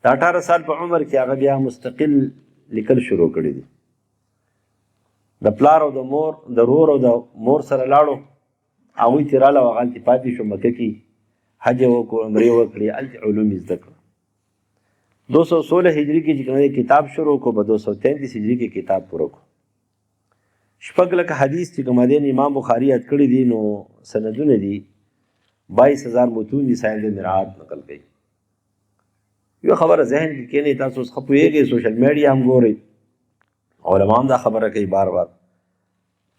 د 18 سال په عمر کې هغه بیا مستقل لیکل شروع کړي دي. د پلار او د مور، د رور او د مور سره لاړو، هغوی ترې راله، هغه هلته پاتې شو، مکه کې حج یې وکړو، عمرې وکړې، هلته علوم یې زده کړو. 216 هجري کې چې کوم کتاب شروع کړو، په 233 هجري کې کتاب پوره کړو. 6 لکه حدیث چې کوم دی امام بخاري یاد کړي دي، نو سندونه دي 22,000 متون دي، صاحب د مرعات نقل کوي. یو خبره ذهن کې کېنئ، تاسو اوس ښه پوهېږئ، سوشل میډیا هم ګورئ، علما هم دا خبره کوي بار بار.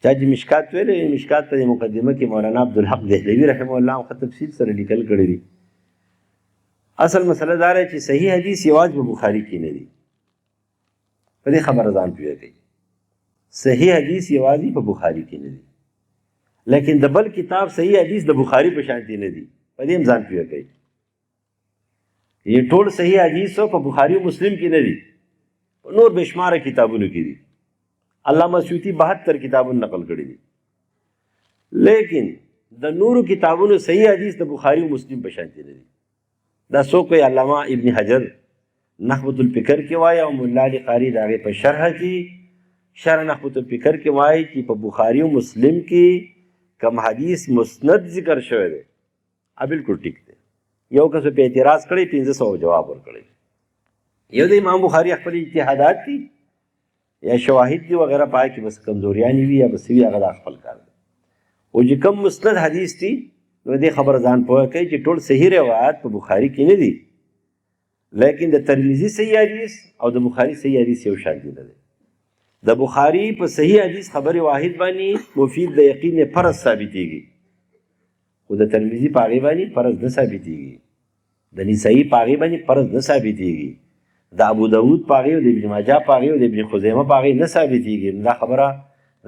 چا چې مشکات ویلی، مشکات په مقدمه کې مولانا عبدالحق دهلوي رحمه الله هم ښه تفصیل سره لیکل کړي دي. اصل مسله دا دی چې صحیح حدیث یوازې په بخاري کې نه دي، په دې خبره ځان پوهه کوي. صحیح حدیث یوازې په بخاري کې نه دي، لیکن د بل کتاب صحیح حدیث د بخاري په شانتي نه دي، په دې هم ځان پوهه کوي. یہ ټول صحیح حدیث په بخاری او مسلم کې نه دي، نور بشماره کتابونو کې دي. علامه سیوطي 72 کتابونه نقل کړي دي، لیکن د نورو کتابونو صحیح حدیث د بخاری او مسلم په شان دي. دا څوک وایي؟ علامه ابن حجر نخبة الفکر کې وایي، او مولا علی قاری د هغې په شرح کې، شرح نخبة الفکر کې وایي چې په بخاری او مسلم کې کوم حدیث مسند ذکر شوی دی، بالکل ټیک دی. یو کس په اعتراض کړی، 500 جواب ورکړی. یو د امام بخاري خپل اجتهادات دي یا شواهد دي وغیرہ، پای کې بس کمزوریانې وي یا بس وي، هغه د خپل کار دی. او چې کوم مسند حدیث دي، نو دې خبره ځان پوهه کوي چې ټول صحیح روایات په بخاري کې نه دي، لیکن د ترمذي صحیح حدیث او د بخاري صحیح حدیث یو شان دي. د بخاري په صحیح حدیث خبر واحد باندې مفید د یقین فرض ثابتېږي، خو د ترمذي په هغې باندې فرض نه ثابتېږي، د نسائی په هغې باندې فرض نه ثابتېږي، د ابو داود په هغې او د ابن ماجه په هغې او د ابن خزیمه په هغې نه ثابتېږي. دا خبره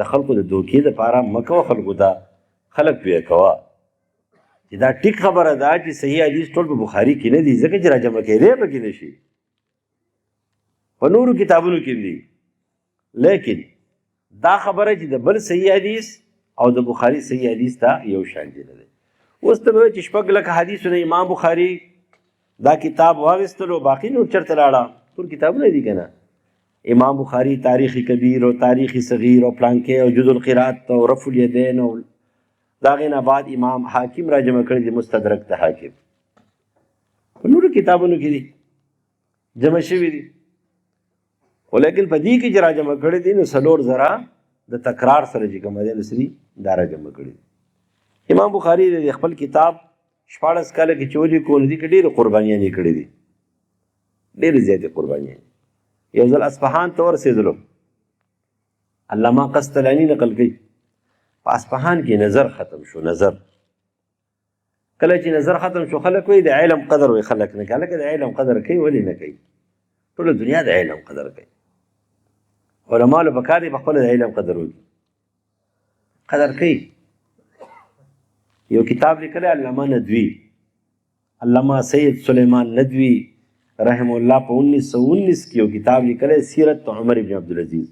د خلکو د دوکې دپاره مه کوه، خلکو ته خلک پوهه کوه چې دا ټیک خبره ده چې صحیح حدیث ټول په بخاري کې نه دي، ځکه چې راجمع کېدی پکې نه شي، په نورو کتابونو کې دي. لیکن دا خبره چې د بل صحیح حدیث او د بخاري صحیح حدیث ته یو شان دي نه دی. اوس ته به وایي چې 6 لکه حدیثونه امام بخاري دا کتاب واغستلو، باقي نور چرته لاړه، ټول کتابونه دي که نه. امام بخاري تاریخ کبیر او تاریخ صغیر او پلانکې او جز القرات او رفع الیدین، او د هغې نه بعد امام حاکم را جمع کړي دي، مستدرک د حاکم په نورو کتابونو کې دي، جمع شوي دي. خو لیکن په دې کې چې را جمع کړي دي، نو 4 زره د تکرار سره چې کوم دی نو سري دا را جمع کړي دي. امام بخاري د خپل کتاب 14 کاله کې چې ولیکو، نو دې کې ډېرې قربانیانې کړي دي، ډېرې زیاتې قربانیانې. یو ځل اصفهان ته ورسېدلو، علامه قسطلاني نقل کوي، په اصفهان کې نظر ختم شو. نظر کله چې نظر ختم شو، خلک وایي د علم قدر، وایي خلک نه کوي. هلکه د علم قدر کوي، ولې نه کوي؟ ټوله دنیا د علم قدر کوي. علما له پکار دی په خپله د علم قدر وکړي، قدر کوي. یو کتاب لیکلی علامه ندوي، علامه سید سلیمان ندوي رحم الله په 1919 کې یو کتاب لیکلی، سیرت عمر ابن عبدالعزیز.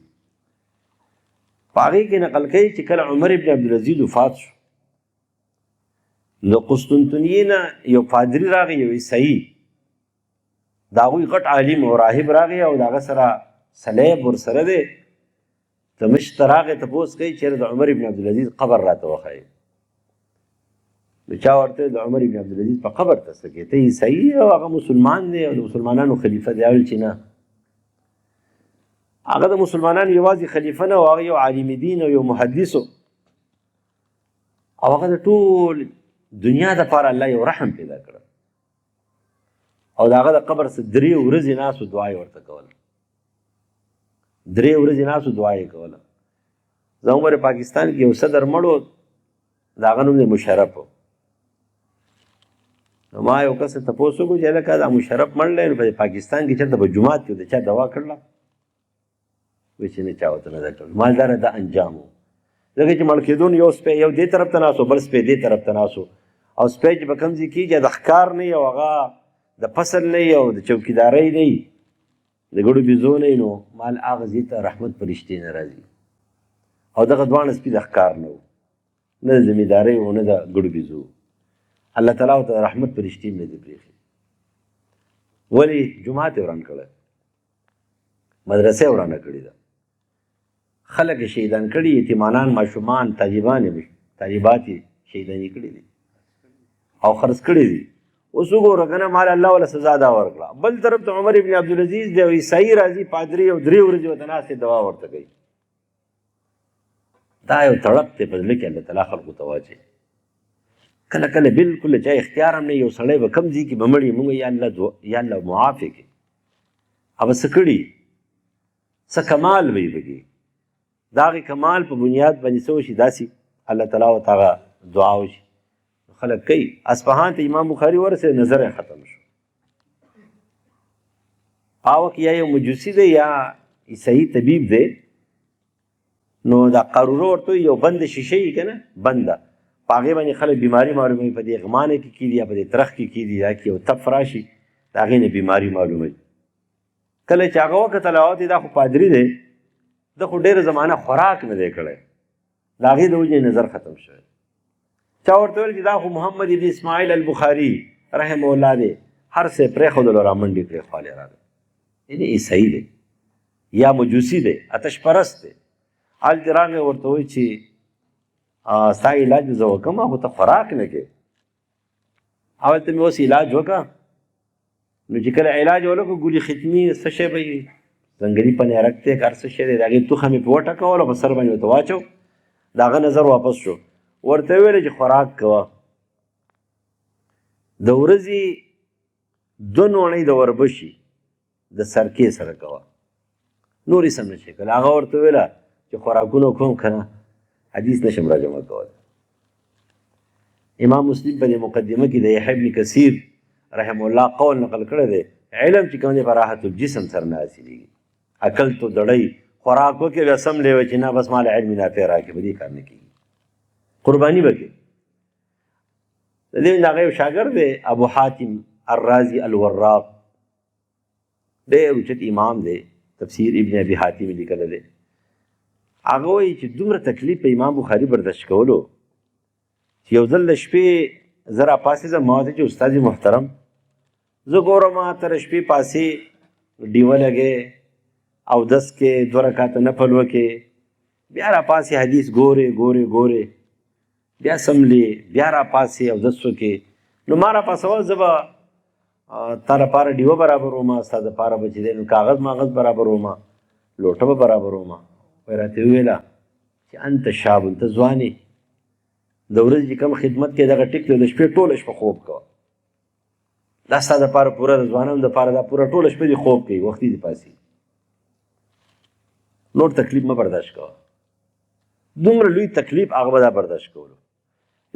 په هغې کې نقل کوي چې کله عمر ابن عبدالعزیز وفات شو، نو قسطنطنیې نه یو پادري راغی، یو عیسايي، د هغوی غټ عالم او راهب راغی، او د هغه سره صلیب ورسره دی. ته مشته راغې تپوس کوي چېرې د عمر ابن عبدالعزیز قبر راته وښایي. نو چا ورته د عمر ابن عبدالعزیز په قبر ته څه کوې؟ ته عیسایي او هغه مسلمان دی او د مسلمانانو خلیفه دی. ویل چې نه، هغه د مسلمانانو یوازې خلیفه نه و، هغه یو عالم دین او یو محدث و، او هغه د ټول دنیا دپاره الله یو رحم پیدا کړ، او د هغه د قبر څخه 3 ورځې ناستو دعا یې ورته کوله. 3 ورځې ناستو دعا یې کوله. زموږ په پاکستان کې یو صدر مړ و، د هغه نوم دی مشرف و. نو ما یو کس ته تپوس وکړو چې هلکه دا مشرف مړ دی، نو په پاکستان کې چېرته به جومات کې د چا دوا کړله؟ وایي چې نه، چا ورته نه ده کړې. مالداره دا انجام و. ځکه چې مړ کېدو نو یو سپی یو دې طرف ته ناست و، بل سپی دې طرف ته ناست و، او سپی چې په کوم ځای کېږي د ښکار نه وي او هغه د فصل نه وي او د چوکیدارۍ نه وي، د ګړو بېزو نه وي، نو مال هغه ځای ته رحمت فرشتې نه راځي. او دغه دواړه سپي د ښکار نه و، نه د زمیندارۍ و، نه د ګړو بېزو. الله تعالی ورته د رحمت فرشتې هم نه دي پرېښي. ولې؟ جومات یې وران کړی، مدرسه یې ورانه کړې ده، خلک یې شهیدان کړي، یتیمانان، ماشومان، طالبات یې شهیداني کړي دي او خرڅ کړي دي. اوس وګوره که نه، مال الله وله سزا دا ورکړه. بل طرف ته عمر ابن عبدالعزیز دی او عیسایي راځي پادري او 3 ورځې ورته ناست دوا ورته کوي. دا یو تړپ دی په زړه کې الله تعالی خلکو ته واچوي. کله کله بلکل چا اختیار هم نه، یو سړی به کوم ځای کې به مړي، موږ یا الله معاف یې کړي، هغه څه کړي، څه کمال به یې پکې، د هغې کمال په بنیاد باندې څه وشي، داسې الله تعالی ورته هغه دعا وشي. خلک کوي. اصفهان ته امام بخاري ورسېد، نظر یې ختم شو. هغه وخت یا یو مجوسي دی یا عیسایي طبیب دی، نو دا قاروره ورته یو بند شیشه یي که نه، بنده، په هغې باندې خلک بیماري معلوموي، په دې غمانه کې کېدي یا په دې ترخ کې کېدي، دا کې یو تپ راشي، د هغې نه بیماري معلوموي. کله چې هغه وکتل، هغه ته دا خو پادري دی، ده خو ډېره زمانه خوراک نه دی کړی، د هغې د وجې نظر ختم شوی. چا ورته ویل چې دا خو محمد ابن اسماعیل البخاري رحمه الله دی، هر څه یې پرېښودلو را منډې کړې خوا یې راغی. یعنې عیسایي دی یا مجوسي دی، آتش پرست دی. هلته راغی، ورته وایي چې ستا علاج زه وکړم، خو ته خوراک نه کوې. هلته مې اوس علاج وکړه. نو چې کله علاج ولکړو، ګولي ختمي څه شی به وي، ځنګلي پنیرک دی که هر څه شی دی، د هغې توخه مې پې وټکول او په سر باندې ورته واچو، د هغه نظر واپس شو. ورته ویله چې خوراک کوه، د ورځې 2 نوڼۍ د وربشي د سرکې سره کوه، نور یې سم نشي کولی. هغه ورته ویله چې خوراکونه کوم که نه، حدیث نشم را جمع کولی. امام مسلم په دې مقدمه کې د یحیی ابن کثیر رحم الله قول نقل کړی دی، علم چې کوم دی په راحت الجسم سره نه حاصلېږي. عقل تو دړی، خوراک وکړې بیا سم لیوه چې نه بس مال علم نافع راکړي، په دې کار نه کېږي، قرباني به کوي. د دې هغه یو شاګرد دی ابو حاتم الرازي الوراق، ډېر اوچت امام دی، تفسیر ابن ابي حاتم لیکلی دی. هغه وایي چې دومره تکلیف په امام بخاري برداشت کولو چې یو ځل د شپې زه راپاڅېدم، ما ورته چې استاد محترم، زه ګورم تر شپې پاسې ډیوه لګې، اودس کې 2 رکعته نفل وکې، بیا راپاسې حدیث ګورې، بیا سملې، بیا راپاسې اودس وکې. نو ما راپاسول، زه به تا لپاره ډیوه برابرومه، ستا دپاره به چې دی نو کاغذ ماغذ برابرومه، لوټه به برابرومه. وایي راته وویله چې انت شاب، ته ځوان یې، د ورځې چې کوم خدمت کې دغه ټیک دی، د شپې ټوله شپه خوب کوه، دا ستا دپاره پوره، د ځوانانو دپاره دا پوره ټوله شپه دې خوب کوي، وختي دې پاسي، نور تکلیف مه برداشت کوه. دومره لوی تکلیف هغه به دا برداشت کولو.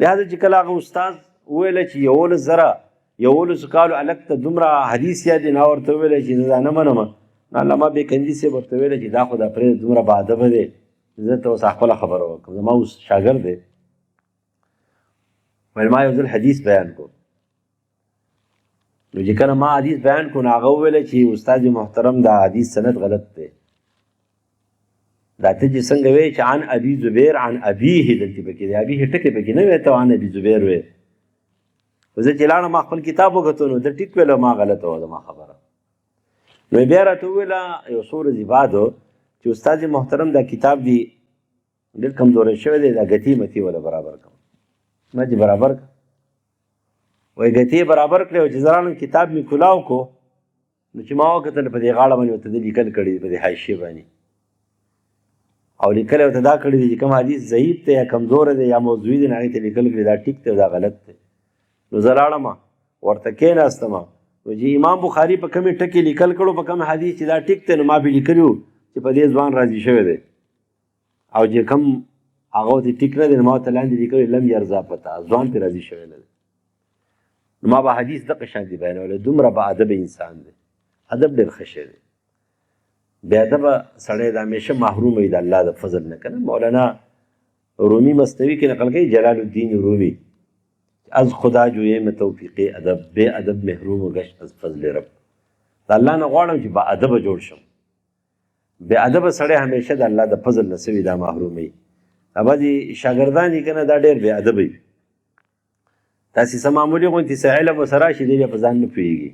لهذا چې کله هغه استاد وویله چې 11 کالو هلک ته دومره حدیث یاد دی، نه ورته وویله چې زه دا نه منم، نو علامه بیکندي صاحب ورته ویله چې دا خو دا پرېږده، دومره باادبه دی، زه ته اوس خپله خبره وکړم، زما اوس شاګرد دی. ویل ما یو ځل حدیث بیان کو، نو چې کله ما حدیث بیان کو، نو هغه وویله چې استاد محترم دا حدیث سند غلط دی، دا ته چې څنګه وایې چې عن ابي زبیر عن ابیه، دلته پکې دی ابیه ټکې پکې نه وی، ته عن ابي زبیر وی. زه چې لاړم ما خپل کتاب وکتو، نو د ټیک ویله ما غلطه وه زما خبره. نو بیا راته وویله یو څو ورځې بعد چې استاد محترم دا کتاب دی ډېر کمزوری شوی دی دا ګتې متې وله برابر کړم ما چې برابر کړه وایي ګتې برابر کړې او چې زه راغلم کتاب مې کلاو کو نو چې ما وکتل په دې غاړه باندې ورته ده لیکل کړي دي په دې حاشیې باندې او لیکل ورته دا کړي دي چې کوم حدیث ضعیف دی یا کمزوره دی یا موضوعي دی نو هغې ته لیکل کړي دا ټیک دی او دا غلط دی نو زه لاړم ورته کېناستم نو چې امام بخاري په کومې ټکې لیکل کړو په کوم حدیث چې دا ټیک دی نو ما پې لیکلي وو چې په دې ځوان راضي شوی دی او چې کوم هغه ورته ټیک نه دی نو ما ورته لاندې لیکلي لم یرضا پته ځوان پې راضي شوی نه دی نو ما به حدیث دقه شانتې بیانولی دومره به ادبه انسان دی ادب ډېر ښه شی دی بې ادبه سړی د همیشه محروم وي د الله د فضل نه که نه مولانا رومي مستوي کې نقل کوي جلال الدین رومي از خدا جویم توفیق ادب بے ادب محروم و گشت از فضل رب د الله نه غواړم چې با ادبه جوړ شم بې ادبه سړی همیشه د الله د فضل نه څه وي دا محروم وي بعضې شاګردان دي که نه دا ډېر بې ادبه وي داسې څه معمولي غوندې څه علم ورسره راشي دی بیا په ځان نه پوهېږي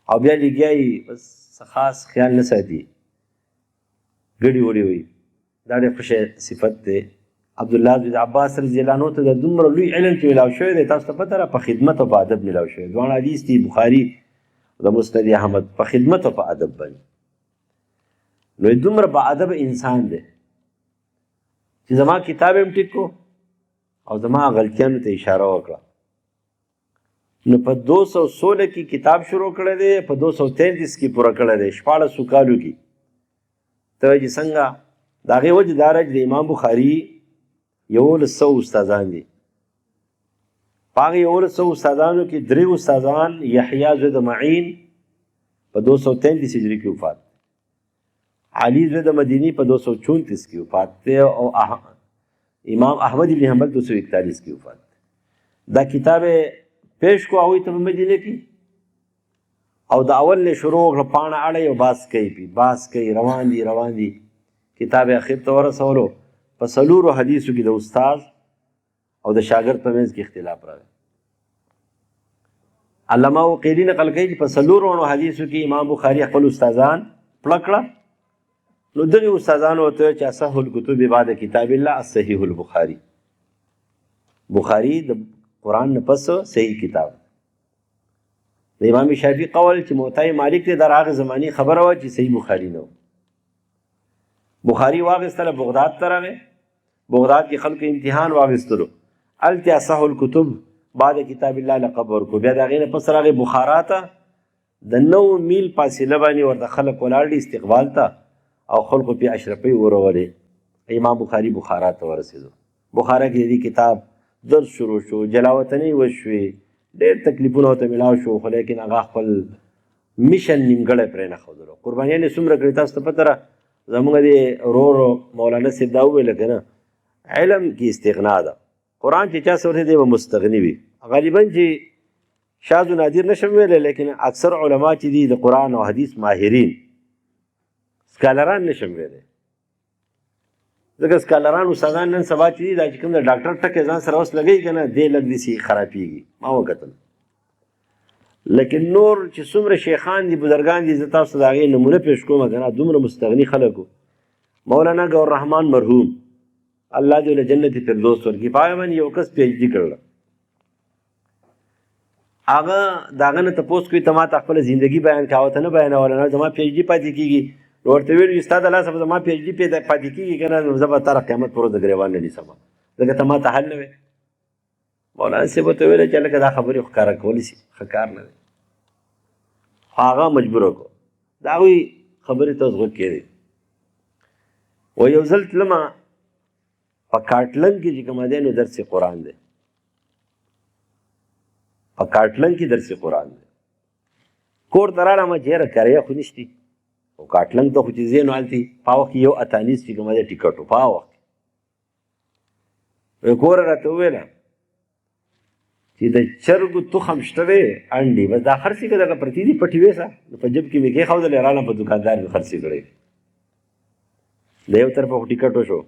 او بیا لګیا یي بس څه خاص خیال نه ساتي ګډې وړې وي دا ډېر ښه صفت دی عبدالله بن عباس رضی الله عنه ته د دومره لوی علم چې میلاو شوی دی تاسو ته پته ده په خدمت او په ادب میلاو شوی دواړه حدیث دي بخاري د مسند احمد په خدمت او په ادب باندې نو دومره با ادب انسان دی چې زما کتاب هم ټیک کو او زما غلطیانو ته اشاره وکړه نو په 216 کې کتاب شروع کړی دی په 233 کې پوره کړی دی 14 کالو کې ته وایي چې څنګه د هغې وجه دا ده چې د امام بخاري 1100 استادان دي په هغې 1100 استادانو کې 3 استادان یحیی زوی د معین په 233 هجري کې وفات علي زوی د مدینی په 234 کې وفات دی او امام احمد ابن حنبل 241 کې وفات دا کتاب پیش کو هغوی ته په مدینه کې او د اول نه شروع وکړه پاڼه اړی او باس کوي باس کوي روان دي کتاب اخر ته ورسولو په څلورو حدیثو کې د استاد او د شاګرد په منځ کې اختلاف راغی علامه وقیلي نقل کوي چې په څلورو حدیثو کې امام بخاري خپل استادان پړه کړه نو دغې استادانو ورته ویل چې اصح الکتب بعد کتاب الله الصحیح البخاري بخاري د قرآن نه پس صحیح کتاب د امام شافعي قول چې موطأ مالک دی در هغې زمانې خبره وه چې صحیح بخاري نه و بخاري واغېستله بغداد ته راغی بغداد کې خلکو امتحان واغېستلو هلته اصح الکتب بعد کتاب الله لقب ورکړو بیا د هغې نه پس راغی بخارا ته د 9 میل فاصله باندې ورته خلک ولاړ دي استقبال ته او خلکو پې اشرفۍ ورولې امام بخاري بخارا ته ورسېدو بخارا کې د دې کتاب درس شروع شو جلاوطنۍ وشوې ډېر تکلیفونه ورته میلاو شو خو لیکن هغه خپل میشن نیمګړی پرې نه ښودلو قربانیانې څومره کړي تاسو ته پته ده زموږ د ورور مولانا صاحب دا وویله که نه علم کې استغنا ده قرآن چې چا څه ورته دی به مستغني وي غالبا چې شاذ و نادر نشم ویلی لیکن اکثر علما چې دي د قرآن او حدیث ماهرین سکالران نشم ویلی ځکه سکالران استادان نن سبا چې دي دا چې کوم د ډاکټر ټکې ځان سره اوس لګوي که نه دی لږ داسې خرابېږي ما وکتل لیکن نور چې څومره شیخان دي بزرګان دي زه تاسو ته د هغې نمونه پیش کوم که نه دومره مستغني خلک وو مولانا ګور رحمان مرحوم الله دې له جنت فردوس ورکړي په هغه باندې یو کس پی ایچ ډي کړله هغه د هغه نه تپوس کوي ته ما ته خپله زندګي بیان کوه ته نه بیانوله نه زما پی ایچ ډي پاتې کېږي نو ورته ویلو چې ستا د لاسه به زما پی ایچ ډي پاتې کېږي که نه نو زه به تا را قیامت پر ورځ د ګرېوان نه نیسم ځکه ته ما ته حل نه وې مولانا صاحب ورته ویله چې هلکه دا خبرې خو ښکاره کولی شي ښه کار نه دی هغه مجبوره کړو د هغوی خبرې ته اوس غوږ کېدی و یو ځل تلمه په کاټلن کې چې کومه دی نو درس قرآن دی په کاټلن کې درس قرآن دی کور ته راغلم چې یاره کرایه خو نشتي او کاټلن ته خو چې ځې نو هلتې په هغه وخت کې 1.98 چې کومه دی ټیکټ و په هغه وخت کې کوره راته وویله چې د چرګو تخم شته دی انډې بس دا خرڅې که دغه پرتې دي پټې ویسه نو په جب کې مې کېښودلې راغلم په دوکاندار مې خرڅې کړی د یو طرفه خو ټیکټ وشو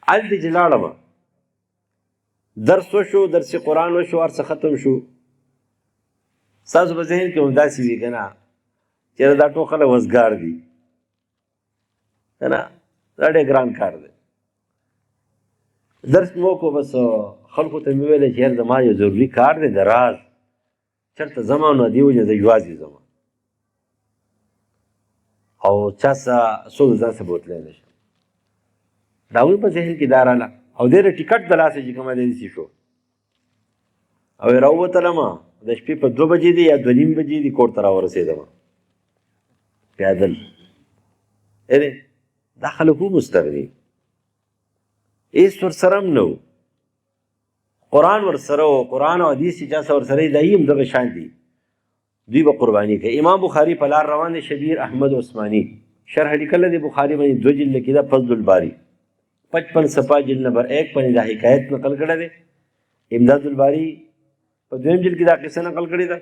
هلته چې لاړم درس وشو درس قرآن وشو هر څه ختم شو ستاسو په ذهن کې هم داسې وي که نه چېرې دا ټول خلک وزګار دي که نه دا ډېر ګران کار دی درس مې وکړو بس خلکو ته مې ویلی چې یار زما یو ضروري کار دی د راز چېرته ځم نو دې وجې زه یوازې ځم او چا څوک د ځان څه بوتلی نه شم د هغوی په ذهن کې دا راله او دی د ټیکټ د لاسه چې کومه دی داسې شو او یې راووتلم د شپې په 2 بجې دی یا 2:30 بجې دی کور ته راورسېدم پیادل یعنې دا خلک ومستغني هېڅ ورسره هم نه و قرآن ورسره و قرآن او حدیث چې چا څه ورسره وي دا یې هم دغه شان دي دوی به قرباني کوي امام بخاري په لار روان دی شبیر احمد عثماني شرح لیکلی دی بخاري باندې 2 جلد کې ده فضل الباري 55 صفحه جلد نمبر 1 باندې دا حکایت نقل کړی دی امداد الباري په 2 جلد کې دا قصه نقل کړې ده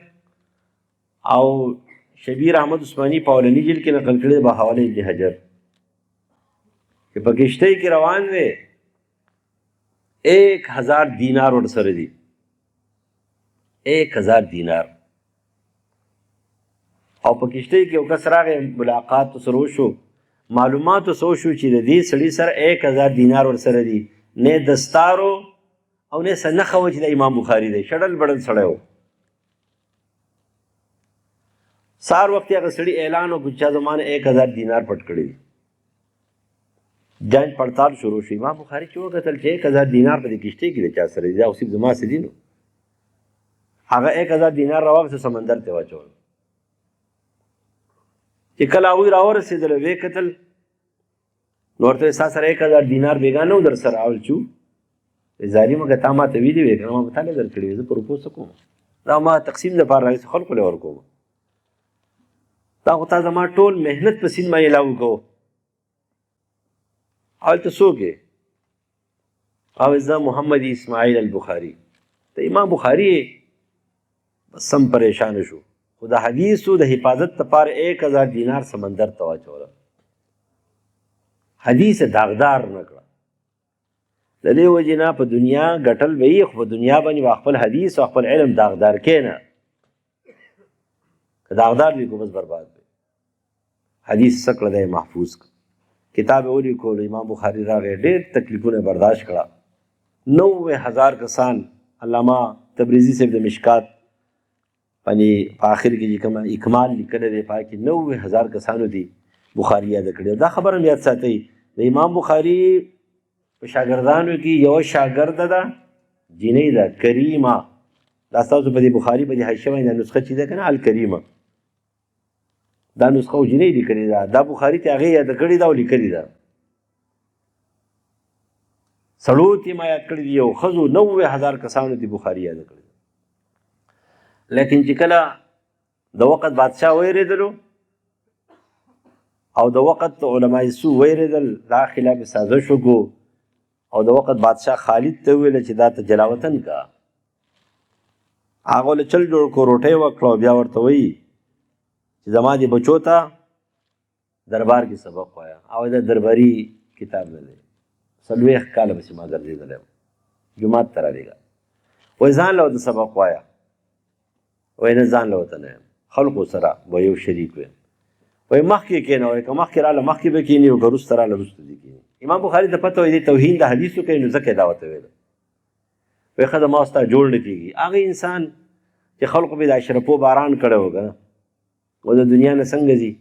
او شبیر احمد عثماني په اولني جلد کې نقل کړی به حواله ابن حجر چې په کشتۍ کې روان دی 1000 دینار ورسره دي 1000 دینار او په کشتۍ کې یو کس راغی ملاقات سره وشو معلوماتو څه وشو چې د دې سړي سره 1000 دینار ورسره دي نه دستارو او نه څه نښه وه چې د امام بخاري دی شډل بډل سړی و سهار وخت یې هغه سړي اعلان وکړو چې چا زما نه 1000 دینار پټ کړي دي جانچ پړتال شروع شو امام بخاري چې وکتل چې 1000 دینار په دې کشتۍ کې د چا سره دي دا خو صرف زما څه دي نو هغه 1000 دینار راواخیسته سمندر ته واچول چې کله هغوی راورسېدل ویې کتل نو ورته ویې ستا سره 1000 دینار بېګا نه و در سره اول چې ظالمه که تا ما ته ویلي وې که نه ما به تا نه درکړي وې زه په روپو څه کوم دا ما تقسیم دپاره راغېستو خلکو له ورکوم دا خو تا زما ټول محنت په سیند باندې لاګو کوو هلته څوک یې او زه محمد اسماعیل البخاري ته امام بخاري یې بس سم پریشانه شو خو د حدیثو د حفاظت لپاره 1000 دینار سمندر ته واچوله حدیث داغدار نه کړه د دې وجې نه په دنیا ګټل به یې خو په دنیا باندې به خپل حدیث او خپل علم داغدار کښېنه که داغدار وي کو بس برباد دی حدیث څه کړه دی محفوظ کړه کتاب یې ولیکلو امام بخاري راغی ډېر تکلیفونه برداشت کړه 90,000 کسان علامه تبریزي صاحب د مشکات باندې په آخر کې چې کومه اکمال لیکلی دی په هغه کې 90,000 کسانو دي بخاري یاده کړې دا خبره هم یاد ساتئ د امام بخاري په شاګردانو کې یو شاګرده ده جینۍ ده کریمه دا ستاسو په دې بخاري په دې حاشیه باندې دا نسخه چې ده که نه الکریمه دا نسخه و جینۍ لیکلې ده دا بخاري ته هغې یاده کړې ده او لیکلې ده سړو ته ما یاد کړي دي یو ښځو 90,000 کسانو ته بخاري یاده کړې ده لیکن چې کله د وقت بادشاه ویرېدلو او د وقت علماء سو ویرېدل دا خلاف سازش وکړو او د وقت بادشاه خالد ته وویل چې دا ته جلاوطن کا هغه له چل جوړ کو روټۍ وکړه بیا ورته وایي چې زما دې بچو ته دربار کې سبق وایه او د درباري کتاب نه دی 40 کاله پسې ما ګرځېدلی یم جومات ته رالېږه وایي ځان له ورته سبق وایه وایي نه ځان له ورته نه یم خلقو سره به یو شریک ویم وایي مخکې کښېنه وایي که مخکې راله مخکې به کښېني او که وروسته راله وروسته دې کښېني امام بخاري ته پته وایي دې توهین د حدیثو کوي نو ځکه یې دا ورته ویله وایي ښه زما ستا جوړ نه کېږي هغه انسان چې خلقو به د اشرفو باران کړی و که نه او د دنیا نه څنګه ځي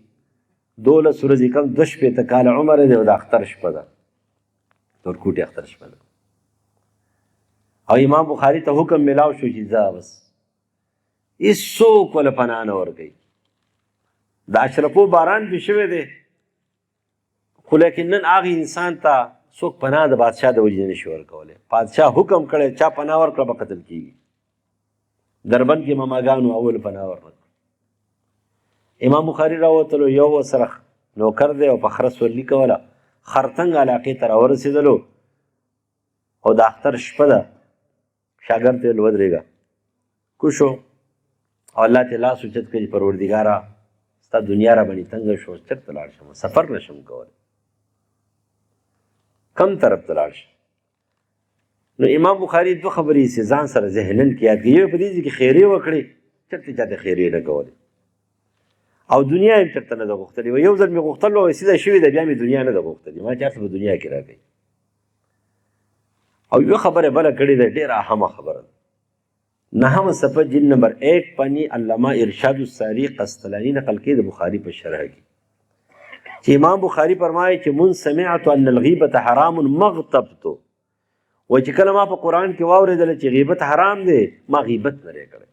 12 ورځې کم 2 کاله عمر دی او د اختر شپه ده تورکوټي اختر شپه ده او امام بخاري ته حکم میلاو شو چې ځه بس هېڅوک ولې پناه نه ورکوي د اشرفو باران پې شوی دی خو لیکن نن هغه انسان ته څوک پناه د بادشاه د وجې نه شي ورکولی بادشاه حکم کړی چا پناه ورکړه به قتل کېږي دربند کې مماګانو اول پناه ورکړه امام بخاري راوتلو یو ورسره نوکر دی او په خره سورلي کوله خرتنګ علاقې ته راورسېدلو او د اختر شپه ده شاګرد ته ویل ودرېږه کوشو او الله ته لاس اوچت کړي پروردګاره ستا دنیا را باندې تنګه شو چېرته لاړ شم سفر نه شم کولی کم طرف ته لاړ شم نو امام بخاري 2 خبرې چې ځان سره ذهنن کې یاد کړي یو په دې کې خیرې وکړي چېرته چاته خیرې نه کولې او دنیا یې هم چېرته نه ده غوښتلې. یو ځل مې غوښتل نو سیده شوې ده، بیا مې دنیا نه ده غوښتلې. ما چا څه په دنیا کې راکوي. او یوه خبره بله کړې ده، ډېره اهمه خبره ده. 9 صفحه جلد نمبر 1 پانی علامه ارشاد الساری قسطلانی نقل کوي د بخاري په شرح کې چې امام بخاري فرمایي چې من سمعت ان الغیبة حرام مغتبت. وایي چې کله ما په قرآن کې واورېدله چې غیبت حرام دی، ما غیبت نه دی کړی.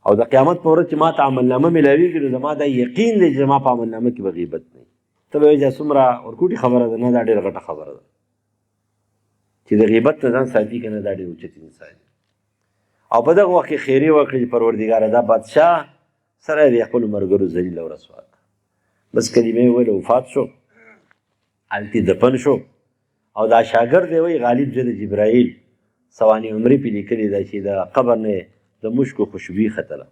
او د قیامت په ورځ چې ما ته عملنامه میلاویږي نو زما دا یقین دی چې زما په عملنامه کې به غیبت نه وي. ته به وایې چې څومره ورکوټي خبره ده. نه، دا ډېره غټه خبره ده چې د غیبت نه ځان ساتي که نه، دا ډېر اوچت انسان دی. او په دغه وخت کې خیرې وکړي چې پروردګاره دا بادشاه سره یې د خپلو ملګرو ذلیل او رسوا کړه. بس کلمې یې ویلې، وفات شو، هلته دفن شو. او دا شاګرد دی وایي غالب زوی د جبرایل سوانح عمري پې لیکلې ده چې د قبر نه د مشکو خوشبويي ختله.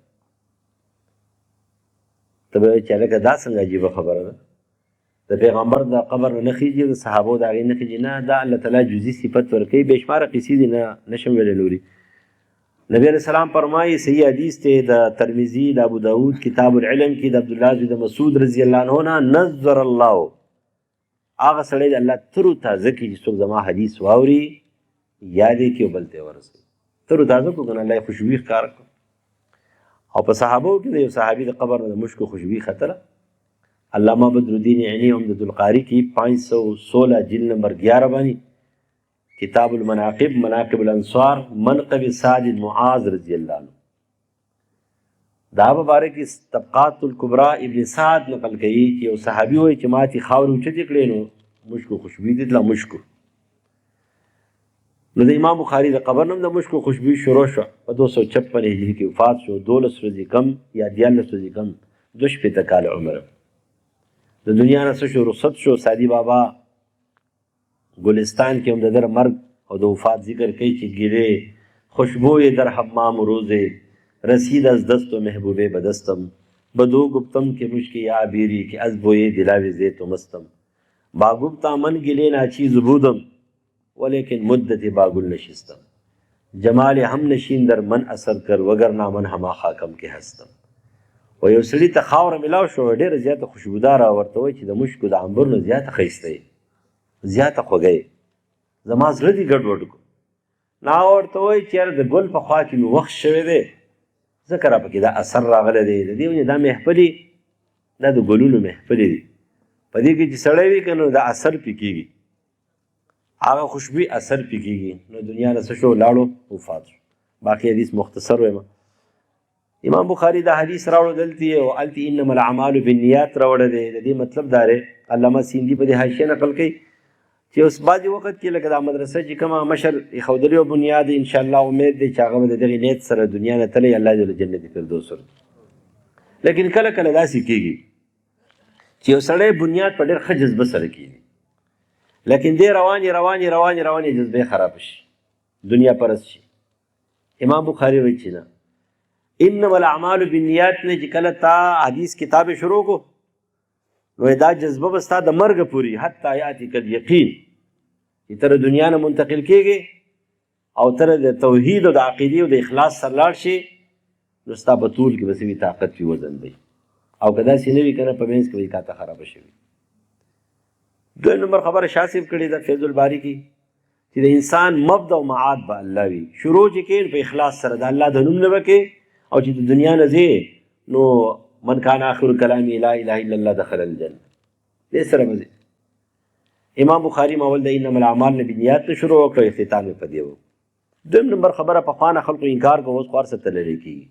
ته به وایې چې هلکه دا څنګه عجیبه خبره ده، د پیغمبر د قبر نه خیږي، د صحابو د هغې نه خیږي. نه، دا الله تعالی جزي صفت ورکوي. بې شماره قصې دي، نشم ویلی نوري. نبی علیہ السلام فرمایي، صحیح حدیث دی د ترمذي د ابو داود کتاب العلم کې د عبدالله زوی د مسعود رضی الله عنه نه، نظر الله هغه سړی د الله تر و تازه کړي چې څوک زما حدیث واوري، یاد یې کړي او بل ته یې ورسوي. تر و تازه کړو که نه، الله یې خوشبويي ښکاره کړو. او په صحابو کې د یو صحابي د قبر نه د مشکو خوشبويي ختله. علامه بدرالدین عینی عمدة القاری کې 516 جلد نمبر 11 باندې کتاب المناقب مناقب الانصار منقب سعد معاذ رضی اللہ عنہ دا مبارک طبقات الکبرى ابن سعد نقل کوي چې یو صحابي وایي چې ما چې خاورې اوچتې کړې نو مشکو خوشبويي دي تله مشکو. نو د امام بخاري د قبر نه د مشکو خوشبويي شروع شوه. په 256 هجري کې وفات شو. 12 ورځې کم یا 14 ورځې کم 2 کاله عمر. د دنیا نه څه شو، رخصت شو. سعدي بابا گلستان کې هم د در مرگ او د وفات ذکر کوي چې گیره خوشبوی در حمام روزه رسید از دست و محبوبه بدستم بدو گفتم که مشکی عبیری که از بوی دلاوی زیت و مستم با گفتا من گله ناچیز بودم ولیکن مدت باگل نشستم جمال هم نشین در من اثر کر وگرنا من هما خاکم کې هستم. و یو سړي ته خاوره میلاو شو، ډېره زیاته خوشبوداره ورته وایي چې د مشکو د عنبر نه زیاته ښایسته یې، زیاته خوږه یې، زما زړه دې ګډوډ کړو. نو هغه ورته وایي چې یاره د ګل په خوا کې مې وخت شوی دی، ځکه را پکې دا اثر راغلی دی. د دې ونې دا محفلې دا د ګلونو محفلې دي. په دې کې چې سړی وي که نو دا اثر پې کېږي، هغه خوشبوي اثر پې کېږي. نو دنیا نه څه شو، لاړو، وفات شو. باقي حدیث مختصر وایم. امام بخاري دا حدیث راوړو دلته او هلته انما الاعمال بالنیات راوړی دی. د دې مطلب دا دی، علامه سیندي په دې حاشیه نقل کوي چې اوس بعضې وخت کې لکه دا مدرسه چې کومه مشر ایښودلې او بنیاد انشاءالله امید دی چې هغه به د دغې نیت سره دنیا نه تللی، الله جل جنت فردوس ورکړي. لیکن کله کله داسې کېږي چې یو سړی بنیاد په ډېر ښه جذبه سره کېږي، لیکن دی روانې روانې روانې روانې جذبې خراب شي، دنیا پرست شي. امام بخاري وایي چې نه، انما الاعمال بالنیات نه چې کله تا حدیث کتاب شروع کو نو دا جذبه به ستا د مرګ پورې حتی یاتیک الیقین چې تر دنیا نه منتقل کېږي او تر د توحید او د عقیدې او د اخلاص سره لاړ شي، نو ستا په طول کې به څه وي، طاقت وي، وزن وي. او که داسې نه وي که نه په منځ کې به کاته خرابه شوي. 2 نمبر خبره شاه صاحب کړې ده فیض الباري کې چې د انسان مبدا او معاد به الله وي. شروع چې کوې په اخلاص سره د الله د نوم نه به کوې، او چې د دنیا نه ځې نو من کان آخر کلامی لا اله الا الله دخل الجنه، دې سره به ځې. امام بخاري مول د انما الاعمال نه بالنیات نه شروع وکړو، اختتام یې په دې و. 2 نمبر خبره پخوانه خلکو انکار کوو، اوس خو هر څه تللی کېږي.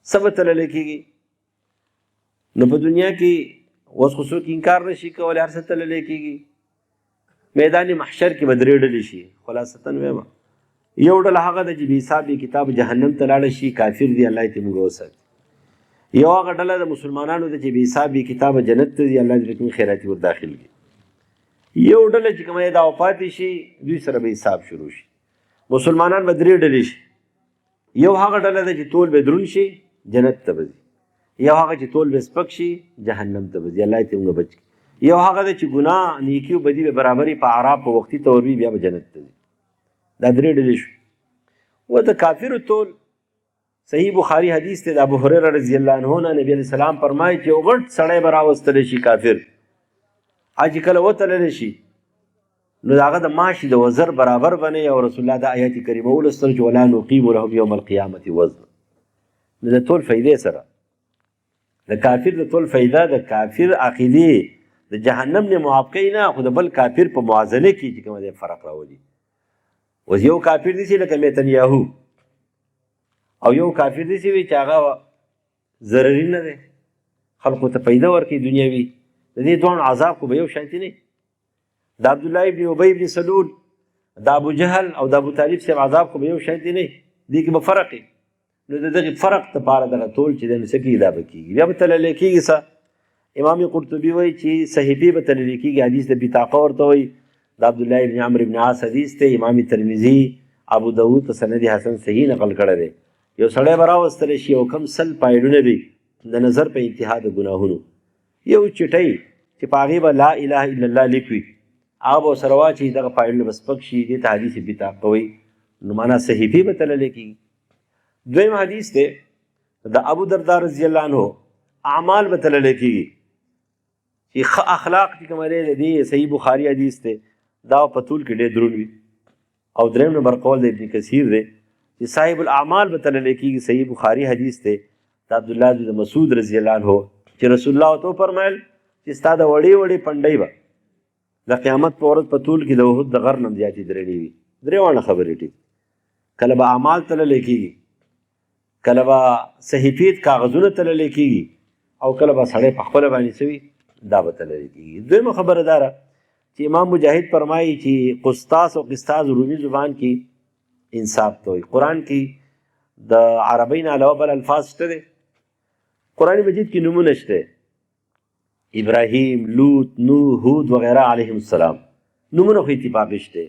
څه به تللی کېږي؟ نو په دنیا کې اوس خو څوک انکار نه شي کولی، هر څه تللی کېږي. میدان محشر کې به 3 ډلې شي. خلاصتاً وایم، یو ډله هغه ده چې بې حساب کتاب جهنم ته لاړه شي، کافر دي، الله دې موږ وساتي. یو هغه ډله د مسلمانانو ده چې بې حساب کتاب جنت ته ځي، الله دې کوم خیراتي ور داخل کړي. یو ډله چې کومه دا وفات شي، دوی سره به حساب شروع شي. مسلمانان به 3 ډلې شي. یو هغه ډله ده چې تول به دروند شي، جنت ته به ځي. یو هغه چې تول به سپک شي، جهنم ته به ځي، الله دې موږ بچ کړي. یو هغه ده چې ګناه نیکي او بدي به برابري په اعراف په وختي طور وي، بیا به جنت ته ځي. دا 3 ډلې شو. و د کافرو تول صحیح بخاری حدیث دی د ابو هریره رضی الله عنه نه نبی علیه السلام فرمایي چې یو غټ سړی به راوستلی شي کافر چې کله وتللی شي نو د هغه د ماشي د وزر برابر بنی او رسول الله د آیات کریمه ولوستل چې ولا نقیم لهم یوم القیامة وزنا. نو د ټول فایدې سره د کافر د ټول فایده د کافر عقیدې د جهنم نه معاف کوي نه خو د بل کافر په موازنه کې چې کوم دی فرق راولي. اوس یو کافر دی چې لکه نیتنیاهو او یو کافر دی چې وي چې هغه ضرري نه دی خلقو ته پیدا ورکوي دنیاوي د دې دواړو عذاب خو به یو شانتي نه د عبدالله ابن ابی ابن سلول د ابو جهل او د ابو طالب صاحب عذاب خو به یو شانتي نه دې کې به فرق وي. نو د دغې فرق دپاره دغه ټول چې دی نو څه کېږي دا به کېږي بیا به تللی کېږي څه امام قرطبي وایي چې صحیفې به تللی کېږي حدیث د بطاقه ورته وایي د عبدالله ابن عمرو ابن عاص حدیث دی امام ترمذي ابو داود په سند حسن صحیح نقل کړی دی. یو سړی به راوستلی شي او کم 100 پایډونه دي د نظر په انتها د ګناهونو یو چټۍ چې په هغې به لا اله الا الله لیک وي هغه به ورسره واچوي دغه پایډونه به سپک شي دې ته حدیث بطاقه وایي نو معنا صحیفې به تللی کېږي. دویم حدیث دی د ابو دردا رضی الله عنه اعمال به تللی کېږي چې ښه اخلاق چې کوم دی د دې صحیح بخاري حدیث دی دا په طول کې ډېر دروند وي. او دریم نمبر قول د ابن کثیر دی چې صاحب الاعمال به تللی کېږي صحیح بخاري حدیث دی د عبدالله بن مسعود رضی الله عنه چې رسول الله ورته وفرمیل چې ستا د وړې وړې پنډۍ به د قیامت په ورځ په طول کې د احد د غر نه هم زیاتې درنې وي. درې واړه خبرې ټیک کله به اعمال تللی کېږي کله به صحیفې کاغذونه تللی کېږي او کله به سړی په خپله باندې څه وي دا به تللی کېږي. دویمه خبره دا ده چې امام مجاهد فرمایي چې قسطاس او قسطاس رومي زبان کې انصاف ته وایي. قرآن کې د عربۍ نه علاوه بل الفاظ شته دی قرآن مجید کې نومونه شته ابراهیم لوط نوح هود وغیره علیهم السلام نومونه خو اتفاقي شته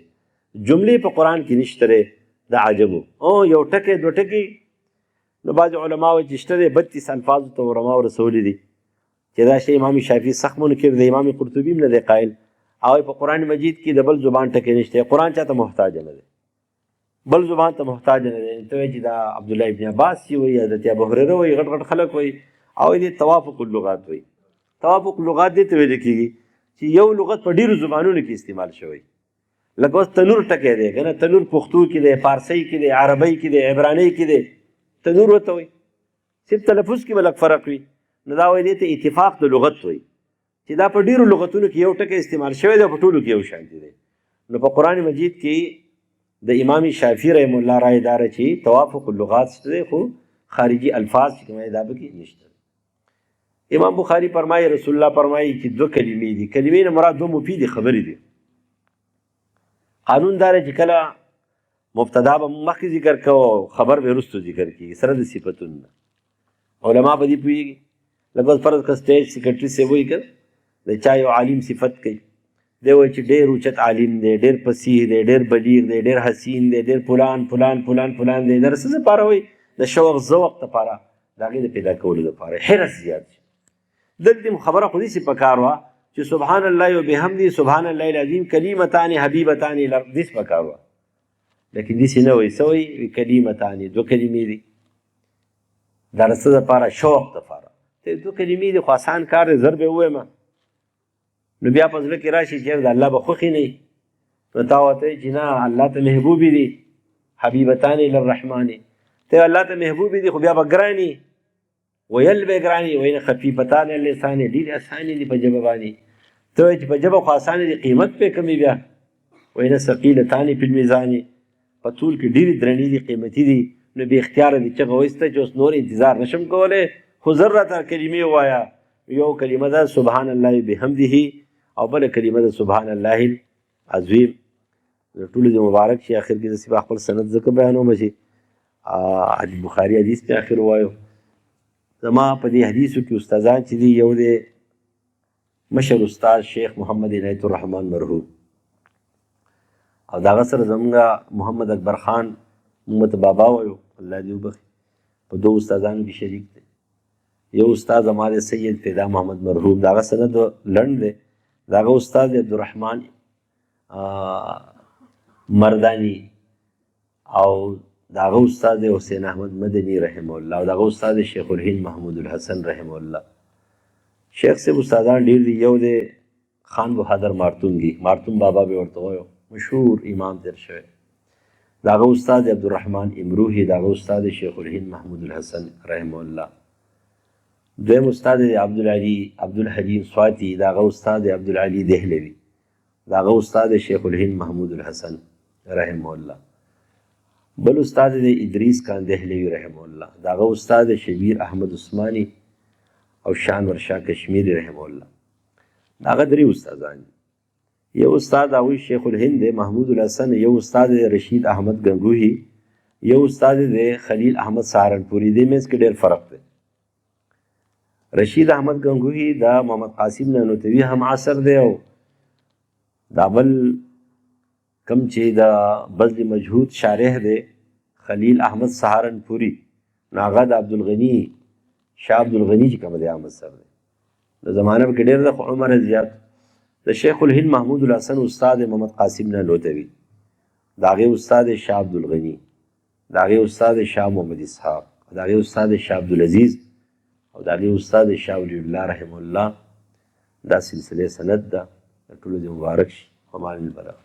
جملې په قرآن کې نشته دی د عجمو او یو ټکی دوه ټکي نو بعض علما وایي چې شته دی 32 الفاظو ته علماو رسولي دي چې دا شی امام شافعي سخت منکر دی امام قرطبي هم نه دی قایل او په قرآن مجید کې د بل زبان ټکی نشته قرآن چاته محتاج نه دی بل زبان ته محتاج نه دی. ته وایي چې دا عبدالله ابن عباس وایي حضرت ابو هریره وایي غټ غټ خلک وایي او دې توافق اللغات وایي. توافق لغات دې ته ویل کېږي چې یو لغت په ډېرو زبانونو کې استعمال شوی لکه اوس تنور ټکی دی که نه تنور پښتو کې دی فارسۍ کې دی عربۍ کې دی عبرانۍ کې دی تنور ورته وایي صرف تلفظ کې به لږ فرق وي نو دا وایي دې ته اتفاق د لغت وایي چې دا په ډېرو لغتونو کې یو ټکی استعمال شوی دی او په ټولو کې یو شانتي دی. نو په قرآن مجید کې د امام شافعي رحم الله رای داره چې توافق اللغات شته دی خو خارجي الفاظ چې کوم دی دا پکې نشته. امام بخاري فرمایي رسول الله فرمایي چې 2 کلمې دي کلمې نه مراد 2 مفیدې خبرې دي. قانون داره چې کله مبتدا به مخکې ذکر کوو خبر به وروستو ذکر کېږي سره د صفتونو علما په دې پوهېږي لکه فرض که سټیج سیکرټري صاحب وایي که د چا یو عالم صفت کوي دی وایي چې ډېر اوچت عالم دی ډېر فصیح دی ډېر بلیغ دی ډېر حسین دی ډېر فلان فلان فلان فلان دی د څه دپاره وایي د شوق ذوق دپاره د هغې د پیدا کولو دپاره حرص زیات شي. دلته خبره خو داسې پکار وه چې سبحان الله وبحمده سبحان الله العظیم کلیمتان حبیبتان داسې پکار وه لیکن داسې نه وایي څه وایي کلیمتان 2 کلمې دي دا د څه دپاره شوق دپاره ته 2 کلمې دي خو آسان کار دی زر به ووایم نو بیا په زړه کې راشي چې د الله به خوښې نه وي نو تا ورته وایي چې نه الله ته محبوبې دي حبیبتان للرحمن ته الله ته محبوبې دي خو بیا به ګرانې ویل به ګرانې وایي نه خفیفتان اللسان ډېرې اسانې دي په ژبه باندې ته وایي چې په ژبه خو اسانې دي قیمت پرې کمې بیا وایي نه ثقیلتان فی الميزان په طول کې ډېرې درنې دي قیمتي دي نو بې اختیاره دي چغه وایسته چې اوس نور انتظار نشم کولی خو زر راته کلمې ووایه یو کلمه ده سبحان الله بحمده او بله کلمه ده سبحان الله العظیم ټولو دې مبارک شي اخر کې داسې به خپل سند ځکه بیانوم چې بخاري حدیث په اخر ووایو زما په دې حدیثو کې استادان چې دي یو دی مشر استاد شیخ محمد عنایت الرحمن مرحوم او د هغه سره زمونږ محمد اکبر خان موږ ته بابا وایو الله دې وبخي په 2 استادانو کې شریک دی. یو استاد زما دی سید فدا محمد مرحوم د هغه سند لنډ دی د هغه استاد عبدالرحمن مردانی او د هغه استاد حسین احمد مدني رحمه الله او د هغه استاد شیخ الهند محمود الحسن رحمه الله. شیخ صاحب استادان ډېر دي. یو دی خان بهادر مارتونګي، مارتون بابا به ورته وایو، مشهور امام تېر شوی. د هغه استاد عبدالرحمن امروهي، د هغه استاد شیخ الهند محمود الحسن رحمه الله. دویم استاد دی عبدالحلیم سواتی، د هغه استاد عبدالعلي دهلوي، د هغه استاد شیخ الهند محمود الحسن رحمه الله. بل استاد دی ادریس خان دهلوي رحمه الله، د هغه استاد شبیر احمد عثماني او شانور شاه کشمیری رحمه الله. د هغه درې استادان دي. یو استاد هغوی شیخ الهند دی محمود الحسن، یو استاد دی رشید احمد گنگوهي، یو استاد دی خلیل احمد سهارنپوري. دې منځ کې ډېر فرق دی. رشید احمد گنگوهي د محمد قاسم نانوتوي هم عصر دی، او دا بل کم چې د بذل مجهود شارح دی خلیل احمد سهارنپوري، نو هغه د عبدالغني شاه عبدالغني چې کوم دی هم عصر دی. د زمانه کې ډېر د عمر زیات. د شیخ الهند محمود الحسن استاد محمد قاسم نانوتوي، د هغې استاد شاه عبدالغني، د هغې استاد شاه محمد اسحاق، د هغې استاد شاه عبدالعزیز او د هغې استاد شاه ولی الله رحمه الله. دا سلسله سند ده. د ټولو دې مبارک شي. ومان البلاغ.